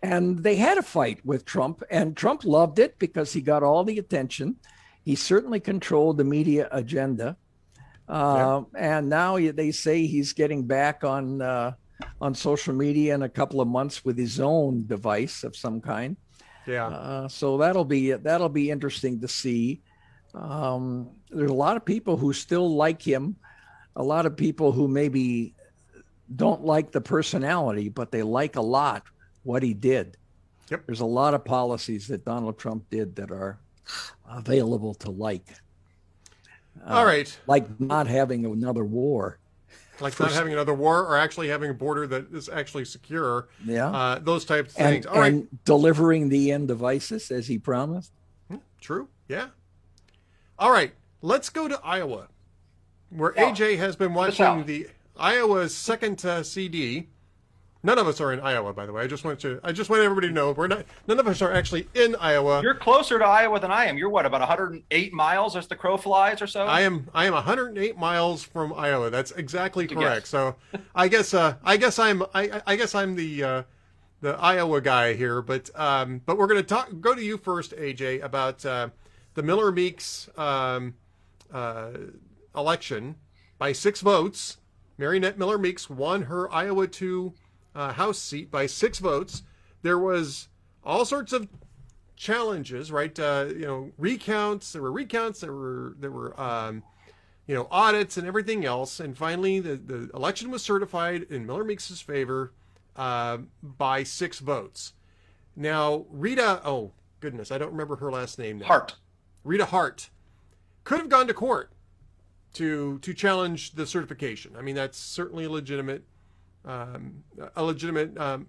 And they had a fight with Trump, and Trump loved it because he got all the attention. He certainly controlled the media agenda. And now they say he's getting back on social media in a couple of months with his own device of some kind. Yeah. So that'll be interesting to see. There's a lot of people who still like him, a lot of people who maybe don't like the personality, but they like a lot what he did. Yep. There's a lot of policies that Donald Trump did that are available to like. All right. Like not having another war. Like not having another war, or actually having a border that is actually secure. Yeah. Those types of things. All right. And delivering the end of ISIS as he promised. True. Yeah. All right. Let's go to Iowa, where AJ has been watching the Iowa's second CD. None of us are in Iowa, by the way. I just want everybody to know none of us are actually in Iowa. You're closer to Iowa than I am. You're what, about 108 miles as the crow flies or so? I am 108 miles from Iowa. That's exactly correct. So I guess I'm the Iowa guy here, but we're going to go to you first, AJ, about the Miller Meeks election by 6 votes. Marionette Miller Meeks won her Iowa 2 House seat by 6 votes. There was all sorts of challenges, right? Recounts. There were recounts. There were audits and everything else. And finally, the election was certified in Miller Meeks' favor by 6 votes. Now, Rita, oh goodness, I don't remember her last name now. Hart. Rita Hart could have gone to court to challenge the certification. I mean, that's certainly a legitimate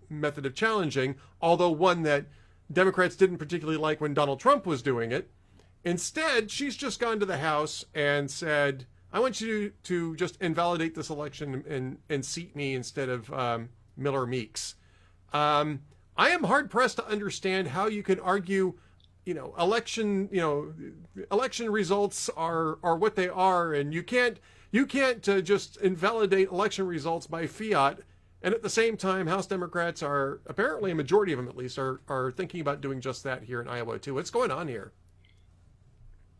method of challenging, although one that Democrats didn't particularly like when Donald Trump was doing it. Instead, she's just gone to the House and said, I want you to just invalidate this election and seat me instead of Miller Meeks. I am hard pressed to understand how you can argue, election results are what they are, and you can't just invalidate election results by fiat. And at the same time, House Democrats are, apparently a majority of them at least, are thinking about doing just that here in Iowa too. What's going on here?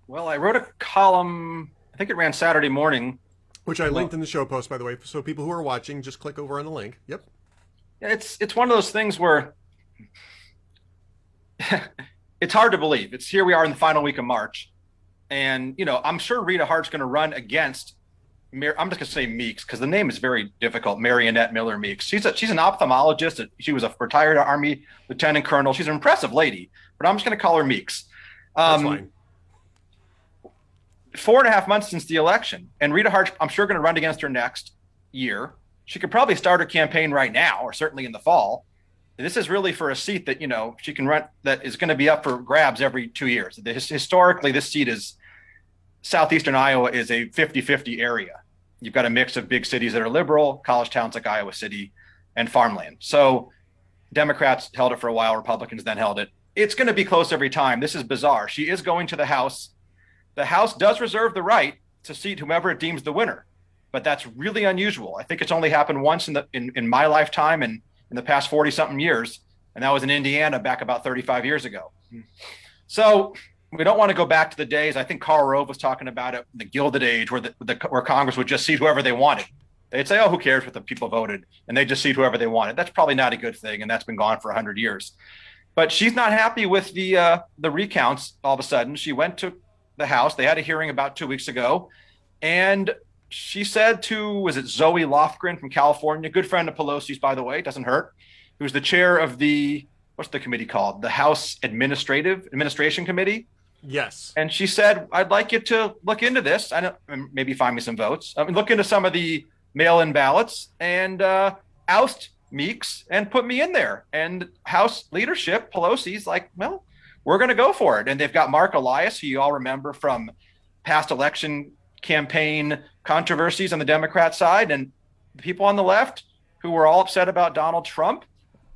Well, I wrote a column, I think it ran Saturday morning. Which I linked in the show post, by the way. So people who are watching, just click over on the link. Yep. It's one of those things where it's hard to believe. It's here we are in the final week of March. And, I'm sure Rita Hart's going to run against, I'm just going to say Meeks, because the name is very difficult, Marionette Miller Meeks. She's an ophthalmologist. She was a retired Army lieutenant colonel. She's an impressive lady, but I'm just going to call her Meeks. That's fine. 4.5 months since the election, and Rita Hart, I'm sure, going to run against her next year. She could probably start her campaign right now, or certainly in the fall. This is really for a seat that, she can run, that is going to be up for grabs every 2 years. Historically, this seat southeastern Iowa is a 50-50 area. You've got a mix of big cities that are liberal, college towns like Iowa City, and farmland. So Democrats held it for a while, Republicans then held it. It's going to be close every time. This is bizarre. She is going to the House. The House does reserve the right to seat whomever it deems the winner, but that's really unusual. I think it's only happened once in my lifetime and in the past 40-something years, and that was in Indiana back about 35 years ago. So we don't want to go back to the days. I think Karl Rove was talking about it, the Gilded Age, where Congress would just seat whoever they wanted. They'd say, "Oh, who cares what the people voted?" and they just seat whoever they wanted. That's probably not a good thing, and that's been gone for 100 years. But she's not happy with the recounts. All of a sudden, she went to the House. They had a hearing about 2 weeks ago, and she said to, was it Zoe Lofgren from California, good friend of Pelosi's, by the way, doesn't hurt, who's the chair of what's the committee called? The House Administration Committee. Yes. And she said, I'd like you to look into this. Maybe find me some votes. Look into some of the mail-in ballots and oust Meeks and put me in there. And House leadership, Pelosi's like, well, we're going to go for it. And they've got Mark Elias, who you all remember from past election campaign controversies on the Democrat side, and the people on the left who were all upset about Donald Trump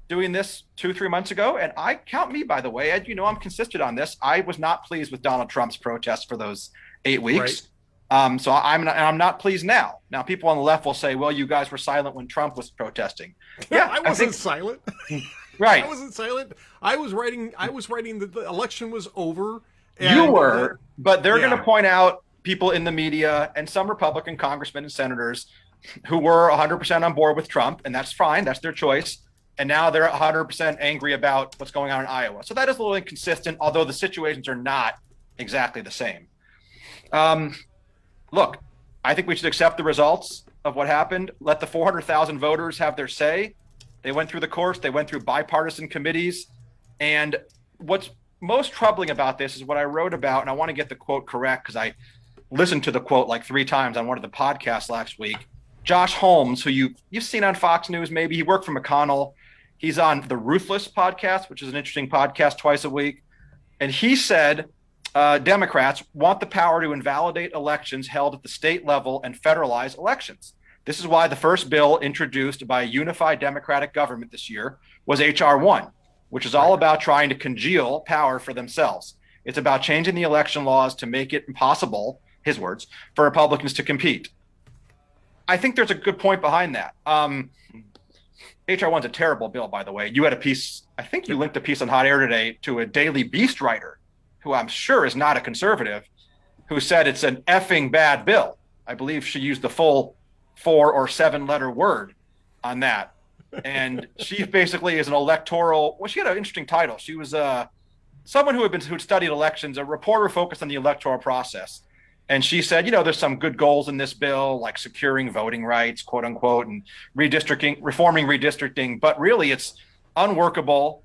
doing this 2-3 months ago. And I count me, by the way, Ed, I'm consistent on this. I was not pleased with Donald Trump's protests for those 8 weeks. Right. So I'm not pleased now. Now, people on the left will say, well, you guys were silent when Trump was protesting. Yeah, I wasn't silent. Right. I wasn't silent. I was writing that the election was over. And you were, but they're going to point out people in the media and some Republican congressmen and senators who were 100% on board with Trump, and that's fine. That's their choice. And now they're 100% angry about what's going on in Iowa. So that is a little inconsistent, although the situations are not exactly the same. Look, I think we should accept the results of what happened. Let the 400,000 voters have their say. They went through the courts. They went through bipartisan committees. And what's most troubling about this is what I wrote about, and I want to get the quote correct because I listened to the quote like 3 times on one of the podcasts last week. Josh Holmes, who you've seen on Fox News, maybe he worked for McConnell. He's on the Ruthless podcast, which is an interesting podcast twice a week. And he said, Democrats want the power to invalidate elections held at the state level and federalize elections. This is why the first bill introduced by a unified Democratic government this year was H.R. 1, which is all about trying to congeal power for themselves. It's about changing the election laws to make it impossible, his words, for Republicans to compete. I think there's a good point behind that. H.R. 1's a terrible bill, by the way. You had a piece, I think you linked a piece on Hot Air today to a Daily Beast writer, who I'm sure is not a conservative, who said it's an effing bad bill. I believe she used the full 4 or 7 letter word on that. And she basically is an electoral, well, she had an interesting title. She was someone who'd studied elections, a reporter focused on the electoral process. And she said, there's some good goals in this bill, like securing voting rights, quote unquote, and reforming redistricting. But really, it's unworkable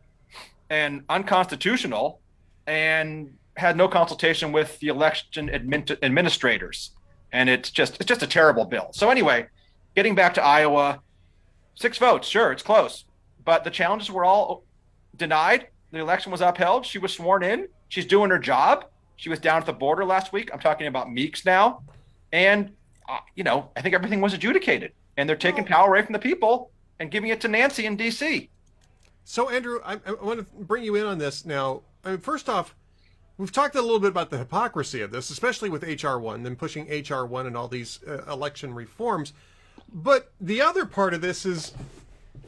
and unconstitutional and had no consultation with the election administrators. And it's just a terrible bill. So anyway, getting back to Iowa, 6 votes. Sure, it's close. But the challenges were all denied. The election was upheld. She was sworn in. She's doing her job. She was down at the border last week. I'm talking about Meeks now. And, I think everything was adjudicated. And they're taking power away from the people and giving it to Nancy in D.C. So, Andrew, I want to bring you in on this now. First off, we've talked a little bit about the hypocrisy of this, especially with H.R. 1, them pushing H.R. 1 and all these election reforms. But the other part of this is,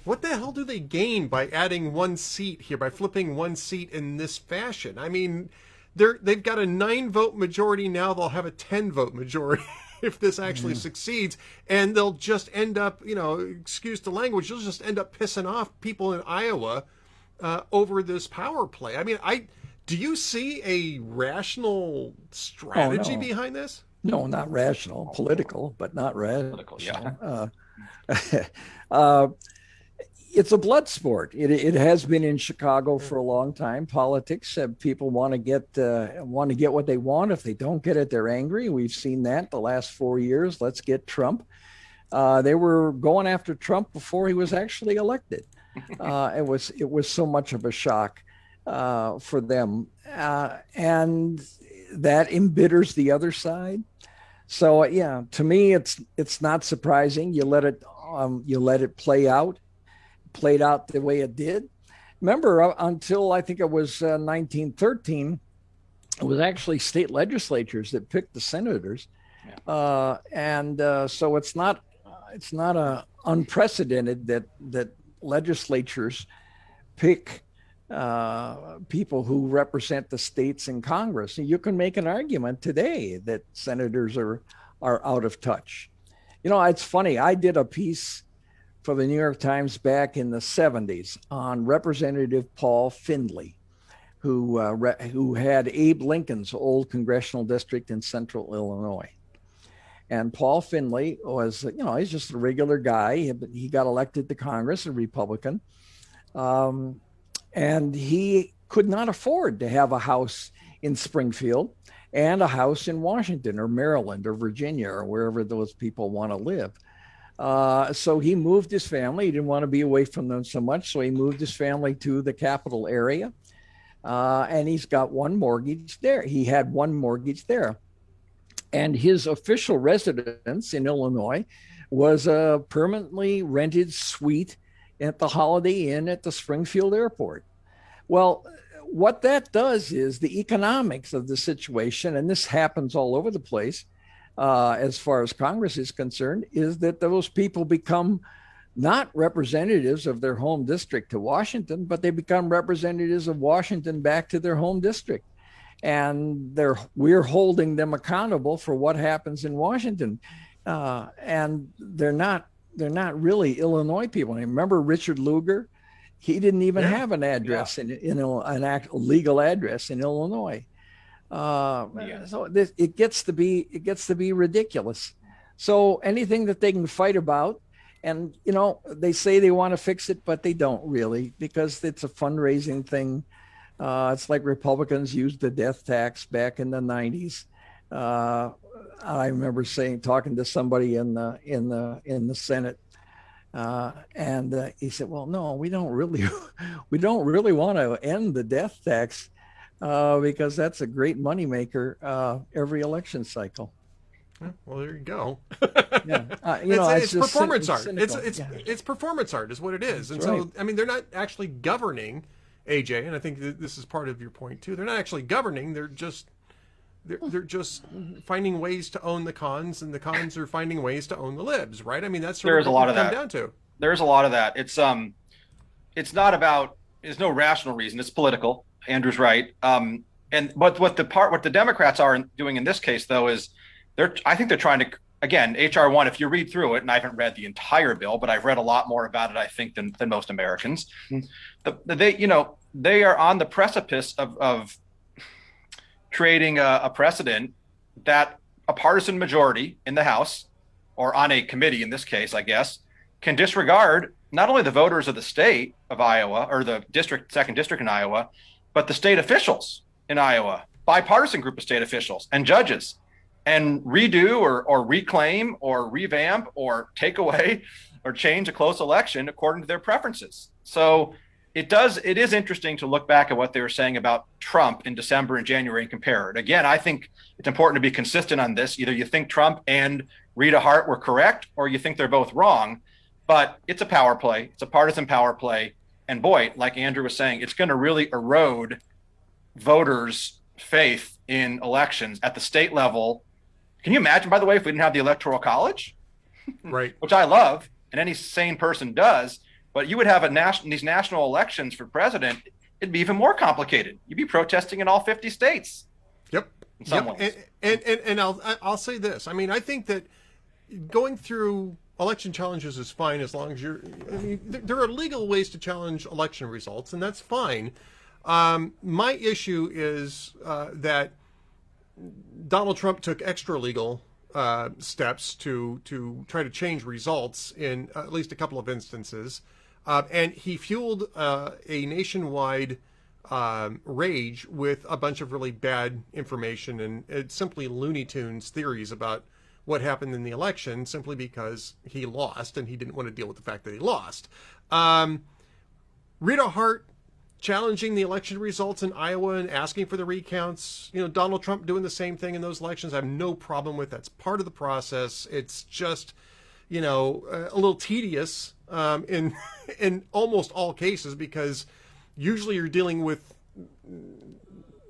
what the hell do they gain by adding 1 seat here, by flipping 1 seat in this fashion? I mean, they've got a 9-vote majority now. They'll have a 10-vote majority if this actually succeeds. And they'll just end up, excuse the language, they'll just end up pissing off people in Iowa over this power play. I mean, do you see a rational strategy behind this? No, not rational. Political, but not rational. Political, yeah. It's a blood sport. It has been in Chicago for a long time. Politics, people want to get what they want. If they don't get it, they're angry. We've seen that the last 4 years. Let's get Trump. They were going after Trump before he was actually elected. It was so much of a shock for them, and that embitters the other side. So yeah, to me, it's not surprising. You let it play out. Played out the way it did. Remember, until I think it was 1913, it was actually state legislatures that picked the senators, so it's not unprecedented that legislatures pick people who represent the states in Congress. And you can make an argument today that senators are out of touch. It's funny. I did a piece for the New York Times back in the 70s on Representative Paul Findley, who had Abe Lincoln's old congressional district in central Illinois. And Paul Findley was, he's just a regular guy. He got elected to Congress, a Republican. And he could not afford to have a house in Springfield and a house in Washington or Maryland or Virginia or wherever those people want to live. So he moved his family. He didn't want to be away from them so much. So he moved his family to the capital area. And he's got 1 mortgage there. He had 1 mortgage there. And his official residence in Illinois was a permanently rented suite at the Holiday Inn at the Springfield airport. Well, what that does is the economics of the situation, and this happens all over the place, as far as Congress is concerned, is that those people become not representatives of their home district to Washington, but they become representatives of Washington back to their home district. And we're holding them accountable for what happens in Washington. And they're not really Illinois people. And remember Richard Lugar? He didn't even Yeah. have an address in a legal address in Illinois. So it gets to be ridiculous. So anything that they can fight about, and they say they want to fix it, but they don't really, because it's a fundraising thing. It's like Republicans used the death tax back in the 90s. I remember talking to somebody in the Senate, and he said, "Well, no, we don't really want to end the death tax because that's a great moneymaker every election cycle." Well, there you go. Yeah, it's performance art. Cynical. It's performance art, is what it is. And That's so, right. I mean, they're not actually governing, AJ, and I think this is part of your point too. They're not actually governing. They're just finding ways to own the cons, and the cons are finding ways to own the libs, right? I mean, that's sort There's of a lot what of it comes that. down to. There's a lot of that. It's not about. There's no rational reason. It's political. Andrew's right. But what the Democrats are doing in this case, though, is I think they're trying to, again, HR 1, if you read through it, and I haven't read the entire bill, but I've read a lot more about it, I think, than most Americans. They are on the precipice of creating a precedent that a partisan majority in the House, or on a committee in this case, I guess, can disregard not only the voters of the state of Iowa, or the second district in Iowa, but the state officials in Iowa, bipartisan group of state officials and judges, and redo or reclaim or revamp or take away or change a close election according to their preferences. So it is interesting to look back at what they were saying about Trump in December and January and compare it. Again, I think it's important to be consistent on this. Either you think Trump and Rita Hart were correct, or you think they're both wrong, but it's a power play. It's a partisan power play. And boy, like Andrew was saying, it's going to really erode voters' faith in elections at the state level. Can you imagine, by the way, if we didn't have the Electoral College? Right. Which I love, and any sane person does, but you would have these national elections for president, it'd be even more complicated. You'd be protesting in all 50 states. Yep. In some ways. And I'll say this. I mean, I think that going through election challenges is fine as long as there are legal ways to challenge election results, and that's fine. My issue is that Donald Trump took extra legal steps to try to change results in at least a couple of instances, and he fueled a nationwide rage with a bunch of really bad information, and it's simply Looney Tunes theories about what happened in the election, simply because he lost and he didn't want to deal with the fact that he lost. Rita Hart challenging the election results in Iowa and asking for the recounts, Donald Trump doing the same thing in those elections, I have no problem with. That's part of the process. It's just, a little tedious in almost all cases, because usually you're dealing with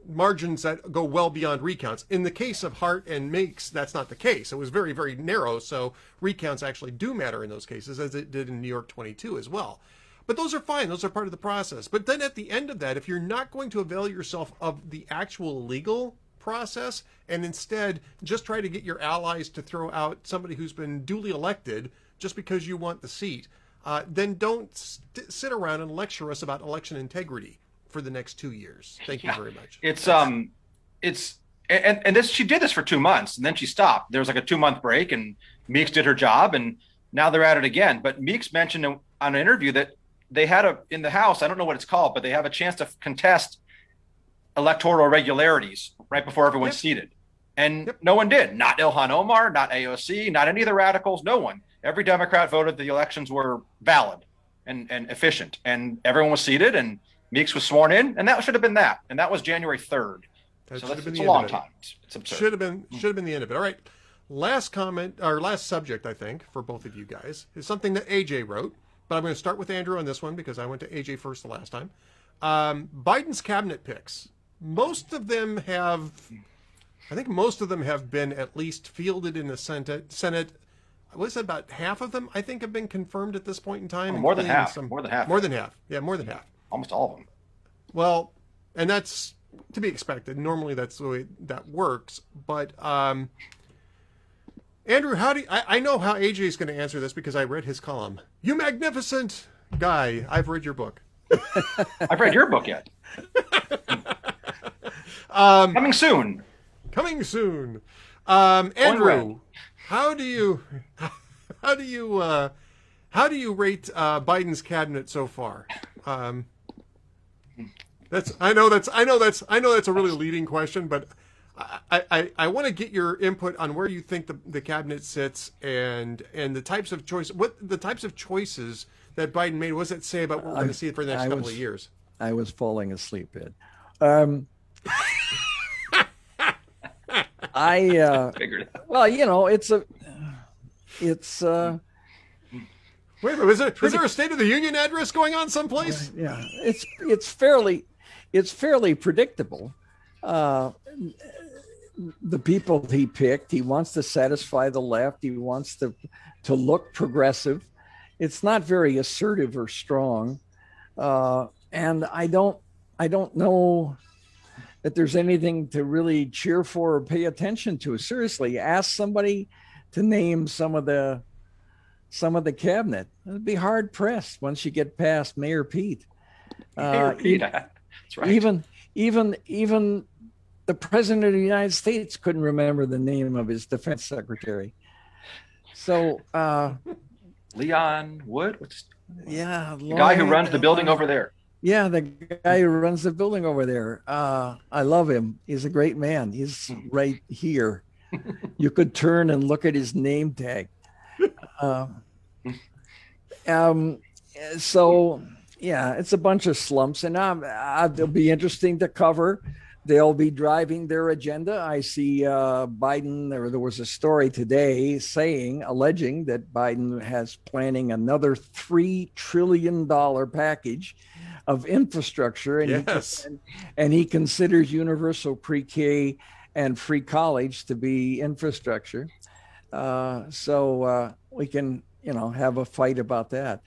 margins that go well beyond recounts. In the case of Hart and Meeks, that's not the case. It was very, very narrow, so recounts actually do matter in those cases, as it did in New York 22 as well. But those are fine. Those are part of the process. But then at the end of that, if you're not going to avail yourself of the actual legal process, and instead just try to get your allies to throw out somebody who's been duly elected just because you want the seat, then don't sit around and lecture us about election integrity for the next 2 years. Thank you very much. She did this for 2 months, and then she stopped. There was like a 2-month break, and Meeks did her job, and now they're at it again. But Meeks mentioned on an interview that they had in the House, I don't know what it's called, but they have a chance to contest electoral regularities right before everyone's seated. And no one did. Not Ilhan Omar, not AOC, not any of the radicals, no one. Every Democrat voted the elections were valid and efficient, and everyone was seated, and Meeks was sworn in, and that should have been that. And that was January 3rd. So that's a long time. It's absurd. Should have been the end of it. All right. Last comment, or last subject, I think, for both of you guys, is something that AJ wrote. But I'm going to start with Andrew on this one because I went to AJ first the last time. Biden's cabinet picks. Most of them have been at least fielded in the Senate. What is it, about half of them, I think, have been confirmed at this point in time? More than half. More than half. Yeah, more than half. Almost all of them. Well, and that's to be expected. Normally that's the way that works. But Andrew, I know how AJ is going to answer this because I read his column. You magnificent guy. I've read your book. I've read your book yet. Coming soon. Coming soon. Andrew, how do you rate Biden's cabinet so far? I know that's a really leading question, but I want to get your input on where you think the cabinet sits and the types of choices that Biden made. What does it say about what we're going to see for the next couple of years? I was falling asleep, Ed. Well, it's Wait a minute, is there a State of the Union address going on someplace? Yeah, it's fairly predictable. The people he picked, he wants to satisfy the left. He wants to look progressive. It's not very assertive or strong, and I don't know that there's anything to really cheer for or pay attention to. Seriously, ask somebody to name some of the cabinet. It'd be hard pressed once you get past Mayor Pete. Mayor Pete, that's right. Even the president of the United States couldn't remember the name of his defense secretary. So Leon Wood, the guy who runs the building over there. Yeah, the guy who runs the building over there. I love him. He's a great man. He's right here. You could turn and look at his name tag. So yeah, it's a bunch of slumps, and it'll be interesting to cover. They'll be driving their agenda. I see Biden, there was a story today alleging that Biden has planning another $3 trillion package of infrastructure. And, yes. he considers universal pre-K and free college to be infrastructure. So we can, have a fight about that.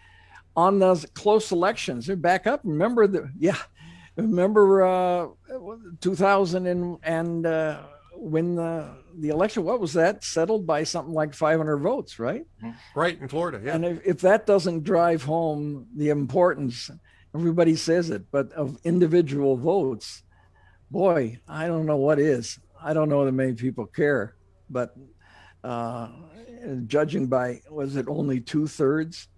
On those close elections, they're back up. Remember 2000 and when the election, what was that? Settled by something like 500 votes, right? Right, in Florida, yeah. And if that doesn't drive home the importance, everybody says it, but of individual votes, boy, I don't know what is. I don't know that many people care, but judging by, was it only 2/3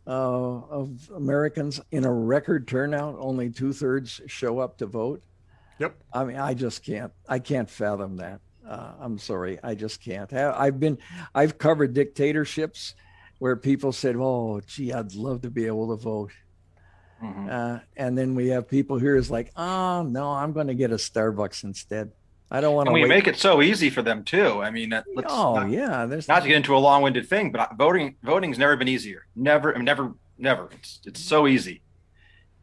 of Americans in a record turnout, only 2/3 show up to vote? Yep. I mean, I can't fathom that. I'm sorry, I just can't. I've covered dictatorships where people said, "Oh, gee, I'd love to be able to vote." Mm-hmm. And then we have people here is like, "Oh no, I'm going to get a Starbucks instead. I don't want to." And we make it so easy for them too. I mean, there's not to get into a long-winded thing, but voting's never been easier. Never. It's so easy.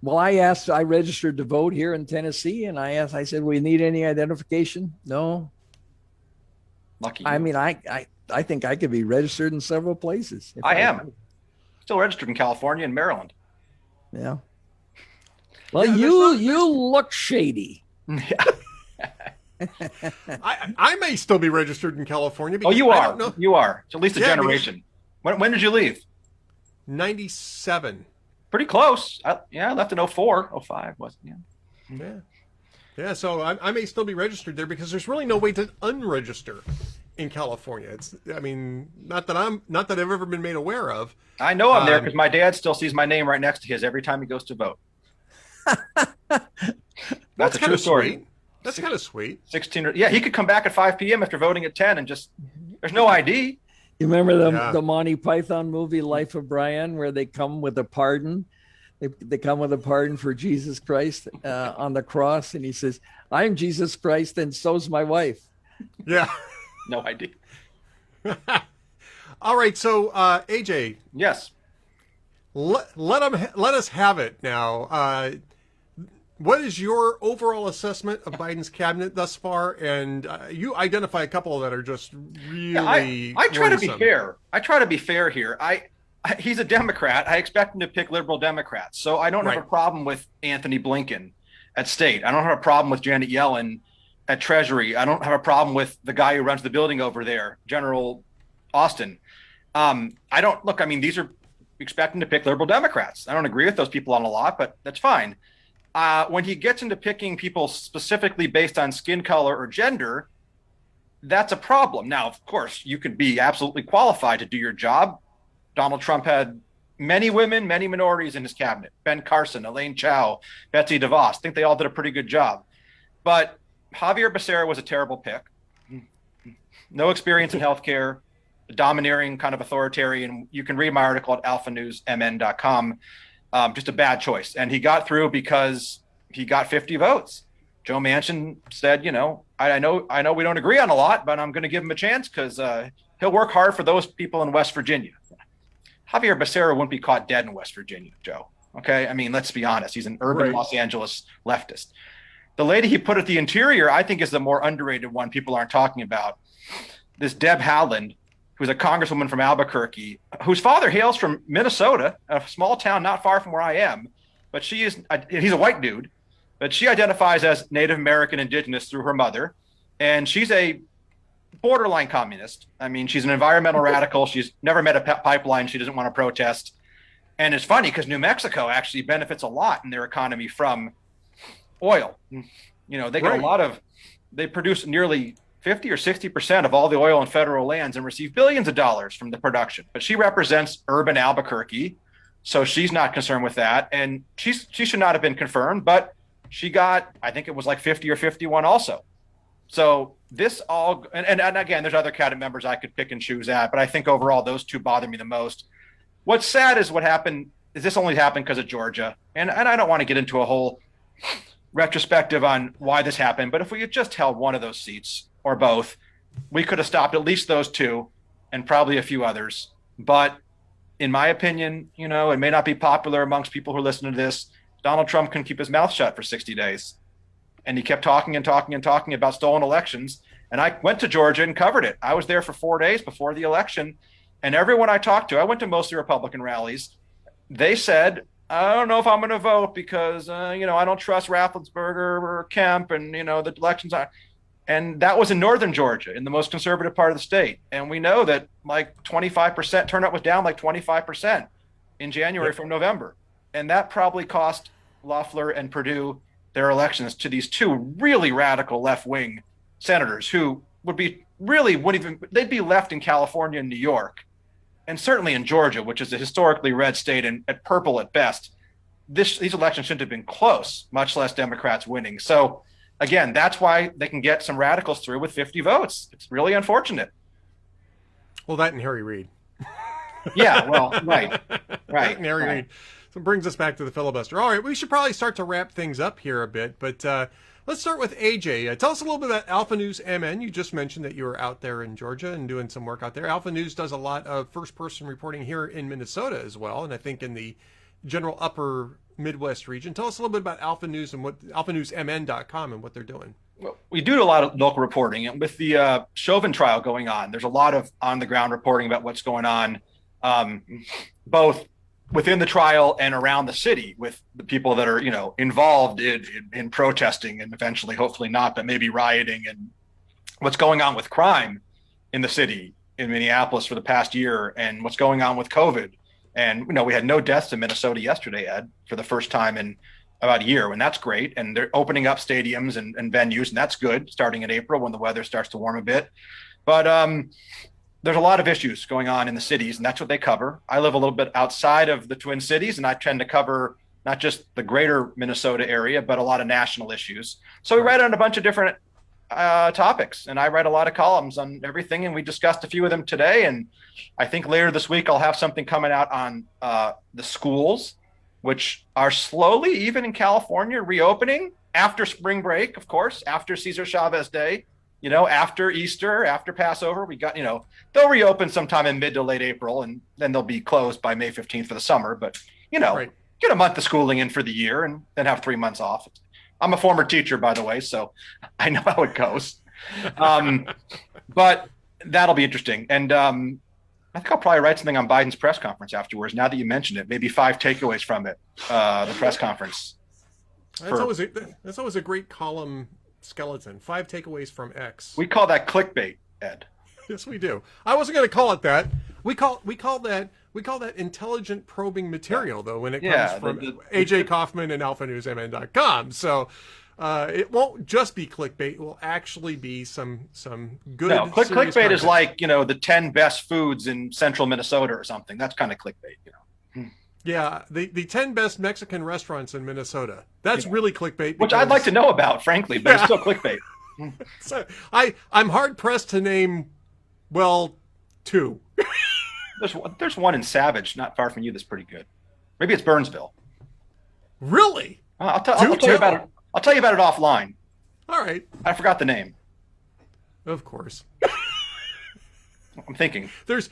Well, I registered to vote here in Tennessee, and I said, "We need any identification?" No. Lucky. I mean, I think I could be registered in several places. I am still registered in California and Maryland. Yeah. Well, you look shady. Yeah. I may still be registered in California. Oh, you are. You are. It's at least a generation. When did you leave? 97. Pretty close. I left in 04, 05, wasn't it? Yeah. So I may still be registered there because there's really no way to unregister in California. Not that I've ever been made aware of. I know I'm there because my dad still sees my name right next to his every time he goes to vote. That's a true story. Sweet. That's kind of sweet. 16. Yeah, he could come back at 5 p.m. after voting at 10 and just, there's no ID. You remember the Monty Python movie Life of Brian, where they come with a pardon? They come with a pardon for Jesus Christ on the cross, and he says, "I'm Jesus Christ, and so's my wife." Yeah. No ID. All right, so AJ. Yes. Let us have it now. What is your overall assessment of Biden's cabinet thus far? And you identify a couple that are just really. I try to be fair. I try to be fair here. He's a Democrat. I expect him to pick liberal Democrats. So I don't have a problem with Anthony Blinken at State. I don't have a problem with Janet Yellen at Treasury. I don't have a problem with the guy who runs the building over there, General Austin. These are expect him to pick liberal Democrats. I don't agree with those people on a lot, but that's fine. When he gets into picking people specifically based on skin color or gender, that's a problem. Now, of course, you could be absolutely qualified to do your job. Donald Trump had many women, many minorities in his cabinet. Ben Carson, Elaine Chao, Betsy DeVos. I think they all did a pretty good job. But Javier Becerra was a terrible pick. No experience in healthcare, domineering, kind of authoritarian. You can read my article at alphanewsmn.com. Just a bad choice. And he got through because he got 50 votes. Joe Manchin said, you know, I know we don't agree on a lot, but I'm going to give him a chance because he'll work hard for those people in West Virginia. Javier Becerra wouldn't be caught dead in West Virginia, Joe. Okay. I mean, let's be honest. He's an urban Los Angeles leftist. The lady he put at the interior, I think, is the more underrated one people aren't talking about. This Deb Haaland, who's a congresswoman from Albuquerque, whose father hails from Minnesota, a small town not far from where I am. But he's a white dude, but she identifies as Native American indigenous through her mother. And she's a borderline communist. I mean, she's an environmental radical. She's never met a pipeline she doesn't want to protest. And it's funny because New Mexico actually benefits a lot in their economy from oil. You know, they get they produce nearly 50 or 60% of all the oil in federal lands and receive billions of dollars from the production. But she represents urban Albuquerque, so she's not concerned with that. And she should not have been confirmed, but she got, I think it was like 50 or 51 also. So this all, and again, there's other cabinet members I could pick and choose at, but I think overall those two bother me the most. What's sad is what happened is this only happened because of Georgia. And I don't want to get into a whole retrospective on why this happened, but if we had just held one of those seats or both, we could have stopped at least those two and probably a few others. But in my opinion, you know, it may not be popular amongst people who are listening to this. Donald Trump can keep his mouth shut for 60 days. And he kept talking and talking and talking about stolen elections. And I went to Georgia and covered it. I was there for 4 days before the election. And everyone I talked to, I went to mostly Republican rallies. They said, I don't know if I'm going to vote because, you know, I don't trust Raffensperger or Kemp and, you know, the elections are. And that was in northern Georgia, in the most conservative part of the state. And we know that like 25% turnout was down like 25% in January from November. And that probably cost Loeffler and Perdue their elections to these two really radical left-wing senators who they'd be left in California and New York, and certainly in Georgia, which is a historically red state and at purple at best. These elections shouldn't have been close, much less Democrats winning. So again, that's why they can get some radicals through with 50 votes. It's really unfortunate. Well, that and Harry Reid. Yeah, well, right. And Harry Reid. So it brings us back to the filibuster. All right, we should probably start to wrap things up here a bit, but let's start with AJ. Tell us a little bit about Alpha News MN. You just mentioned that you were out there in Georgia and doing some work out there. Alpha News does a lot of first-person reporting here in Minnesota as well, and I think in the general upper Midwest region. Tell us a little bit about Alpha News and what alphanewsmn.com and what they're doing. Well, we do a lot of local reporting, and with the Chauvin trial going on, there's a lot of on-the-ground reporting about what's going on, both within the trial and around the city with the people that are, you know, involved in protesting and eventually, hopefully not, but maybe rioting, and what's going on with crime in the city in Minneapolis for the past year, and what's going on with COVID. And, you know, we had no deaths in Minnesota yesterday, Ed, for the first time in about a year, and that's great. And they're opening up stadiums and venues, and that's good, starting in April when the weather starts to warm a bit. But there's a lot of issues going on in the cities, and that's what they cover. I live a little bit outside of the Twin Cities, and I tend to cover not just the greater Minnesota area, but a lot of national issues. So we write on a bunch of different topics, and I write a lot of columns on everything, and we discussed a few of them today. And I think later this week I'll have something coming out on the schools, which are slowly, even in California, reopening after spring break, of course, after Cesar Chavez Day, you know, after Easter, after Passover. We got, you know, they'll reopen sometime in mid to late April, and then they'll be closed by May 15th for the summer. But, you know, get a month of schooling in for the year and then have 3 months off. I'm a former teacher, by the way, so I know how it goes. But that'll be interesting. And I think I'll probably write something on Biden's press conference afterwards. Now that you mentioned it, maybe 5 takeaways from it, the press conference. That's always a great column skeleton. 5 takeaways from X. We call that clickbait, Ed. Yes, we do. I wasn't going to call it that. We call that intelligent probing material, though, when it comes from AJ Kaufman and alphanewsmn.com. So it won't just be clickbait. It will actually be some good. No, clickbait is like, the 10 best foods in central Minnesota or something. That's kind of clickbait, Yeah, the 10 best Mexican restaurants in Minnesota. That's really clickbait. Which I'd like to know about, frankly, but it's still clickbait. So I'm hard pressed to name, 2. There's one in Savage, not far from you, that's pretty good. Maybe it's Burnsville. Really? I'll tell you about it. I'll tell you about it offline. All right. I forgot the name. Of course. I'm thinking. There's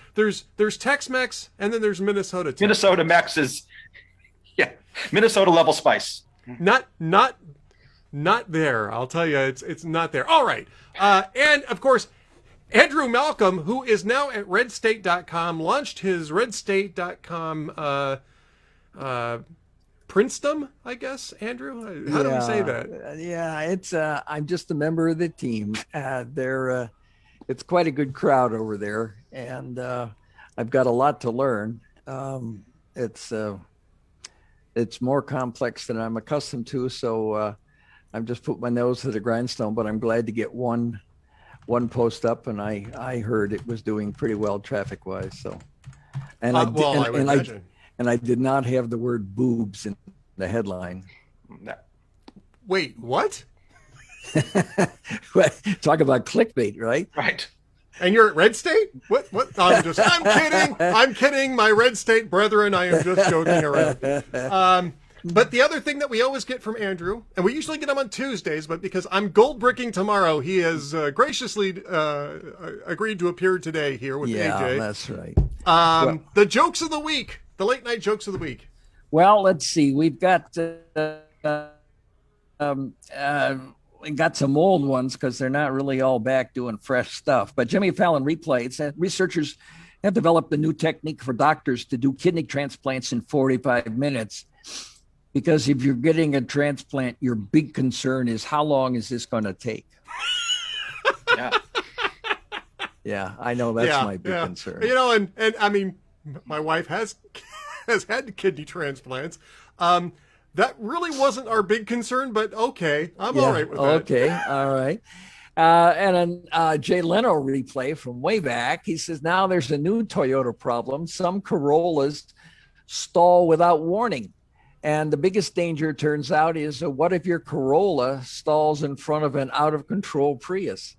Tex-Mex and then there's Minnesota. Tex-Mex. Minnesota Mex is, Minnesota level spice. Not there. I'll tell you, it's not there. All right. And of course, Andrew Malcolm, who is now at redstate.com, launched his redstate.com Princeton, I guess, Andrew. How do we say that? Yeah, it's I'm just a member of the team. It's quite a good crowd over there, and I've got a lot to learn. It's more complex than I'm accustomed to, so I've just put my nose to the grindstone. But I'm glad to get one post up, and I heard it was doing pretty well traffic wise. So, and I would imagine. And I did not have the word boobs in the headline. No. Wait, what? Talk about clickbait, right? Right. And you're at Red State? What? I'm kidding. I'm kidding. My Red State brethren, I am just joking around. But the other thing that we always get from Andrew, and we usually get him on Tuesdays, but because I'm gold bricking tomorrow, he has graciously agreed to appear today here with AJ. Yeah, that's right. The jokes of the week, the late night jokes of the week. Well, let's see. We've got we got some old ones because they're not really all back doing fresh stuff. But Jimmy Fallon Replay, it said researchers have developed a new technique for doctors to do kidney transplants in 45 minutes. Because if you're getting a transplant, your big concern is how long is this going to take? Yeah. Yeah, I know that's my big concern. And I mean, my wife has had kidney transplants. That really wasn't our big concern, but okay, I'm all right with that. Okay, all right. And then Jay Leno Replay from way back, he says, now there's a new Toyota problem. Some Corollas stall without warning. And the biggest danger, it turns out, is what if your Corolla stalls in front of an out-of-control Prius?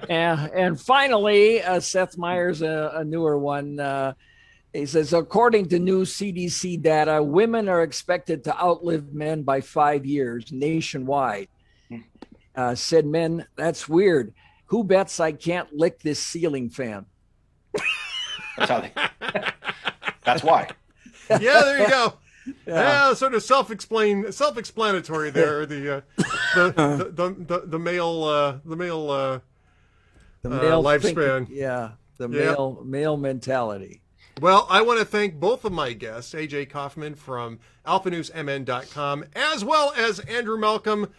And finally, Seth Meyers, a newer one, he says, according to new CDC data, women are expected to outlive men by 5 years nationwide. Said men, that's weird. Who bets I can't lick this ceiling fan? That's how they... That's why. Yeah, there you go. Yeah, sort of self-explanatory there. The male lifespan. The male mentality. Well, I want to thank both of my guests, AJ Kaufman from alphanewsmn.com, as well as Andrew Malcolm,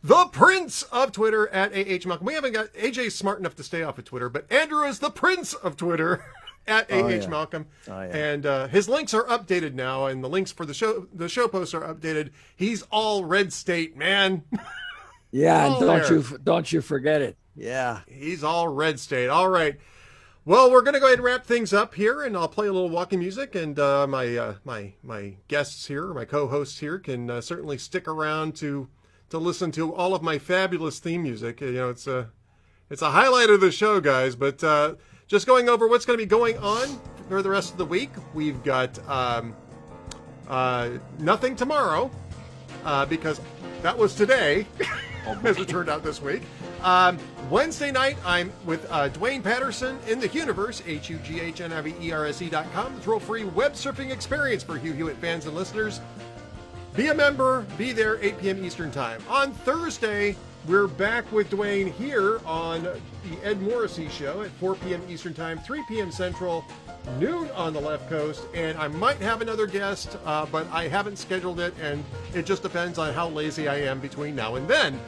the Prince of Twitter at AH Malcolm. We haven't got AJ smart enough to stay off of Twitter, but Andrew is the Prince of Twitter. At AH Malcolm. And his links are updated now, and the links for the show posts are updated. He's all Red State, man. Yeah, don't you forget it. Yeah. He's all Red State. All right. Well, we're going to go ahead and wrap things up here, and I'll play a little walking music, and my guests here, my co-hosts here, can certainly stick around to listen to all of my fabulous theme music. It's a highlight of the show, guys, but just going over what's going to be going on for the rest of the week. We've got nothing tomorrow because that was today, as it turned out this week. Wednesday night, I'm with Dwayne Patterson in the Universe, HUGHNIVERSE.com, the thrill-free web surfing experience for Hugh Hewitt fans and listeners. Be a member, be there, 8 p.m. Eastern Time. On Thursday, we're back with Dwayne here on the Ed Morrissey Show at 4 p.m. Eastern Time, 3 p.m. Central, noon on the left coast, and I might have another guest, but I haven't scheduled it, and it just depends on how lazy I am between now and then.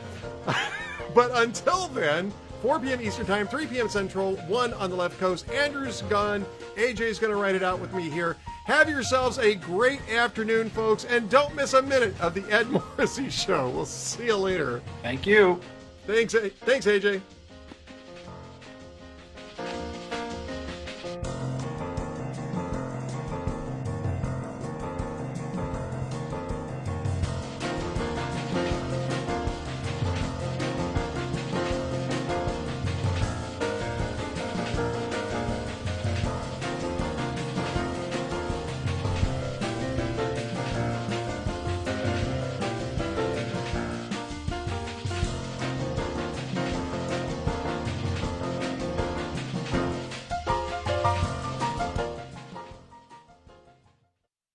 But until then, 4 p.m. Eastern Time, 3 p.m. Central, 1 on the left coast. Andrew's gone. AJ's going to write it out with me here. Have yourselves a great afternoon, folks, and don't miss a minute of the Ed Morrissey Show. We'll see you later. Thank you. Thanks, AJ.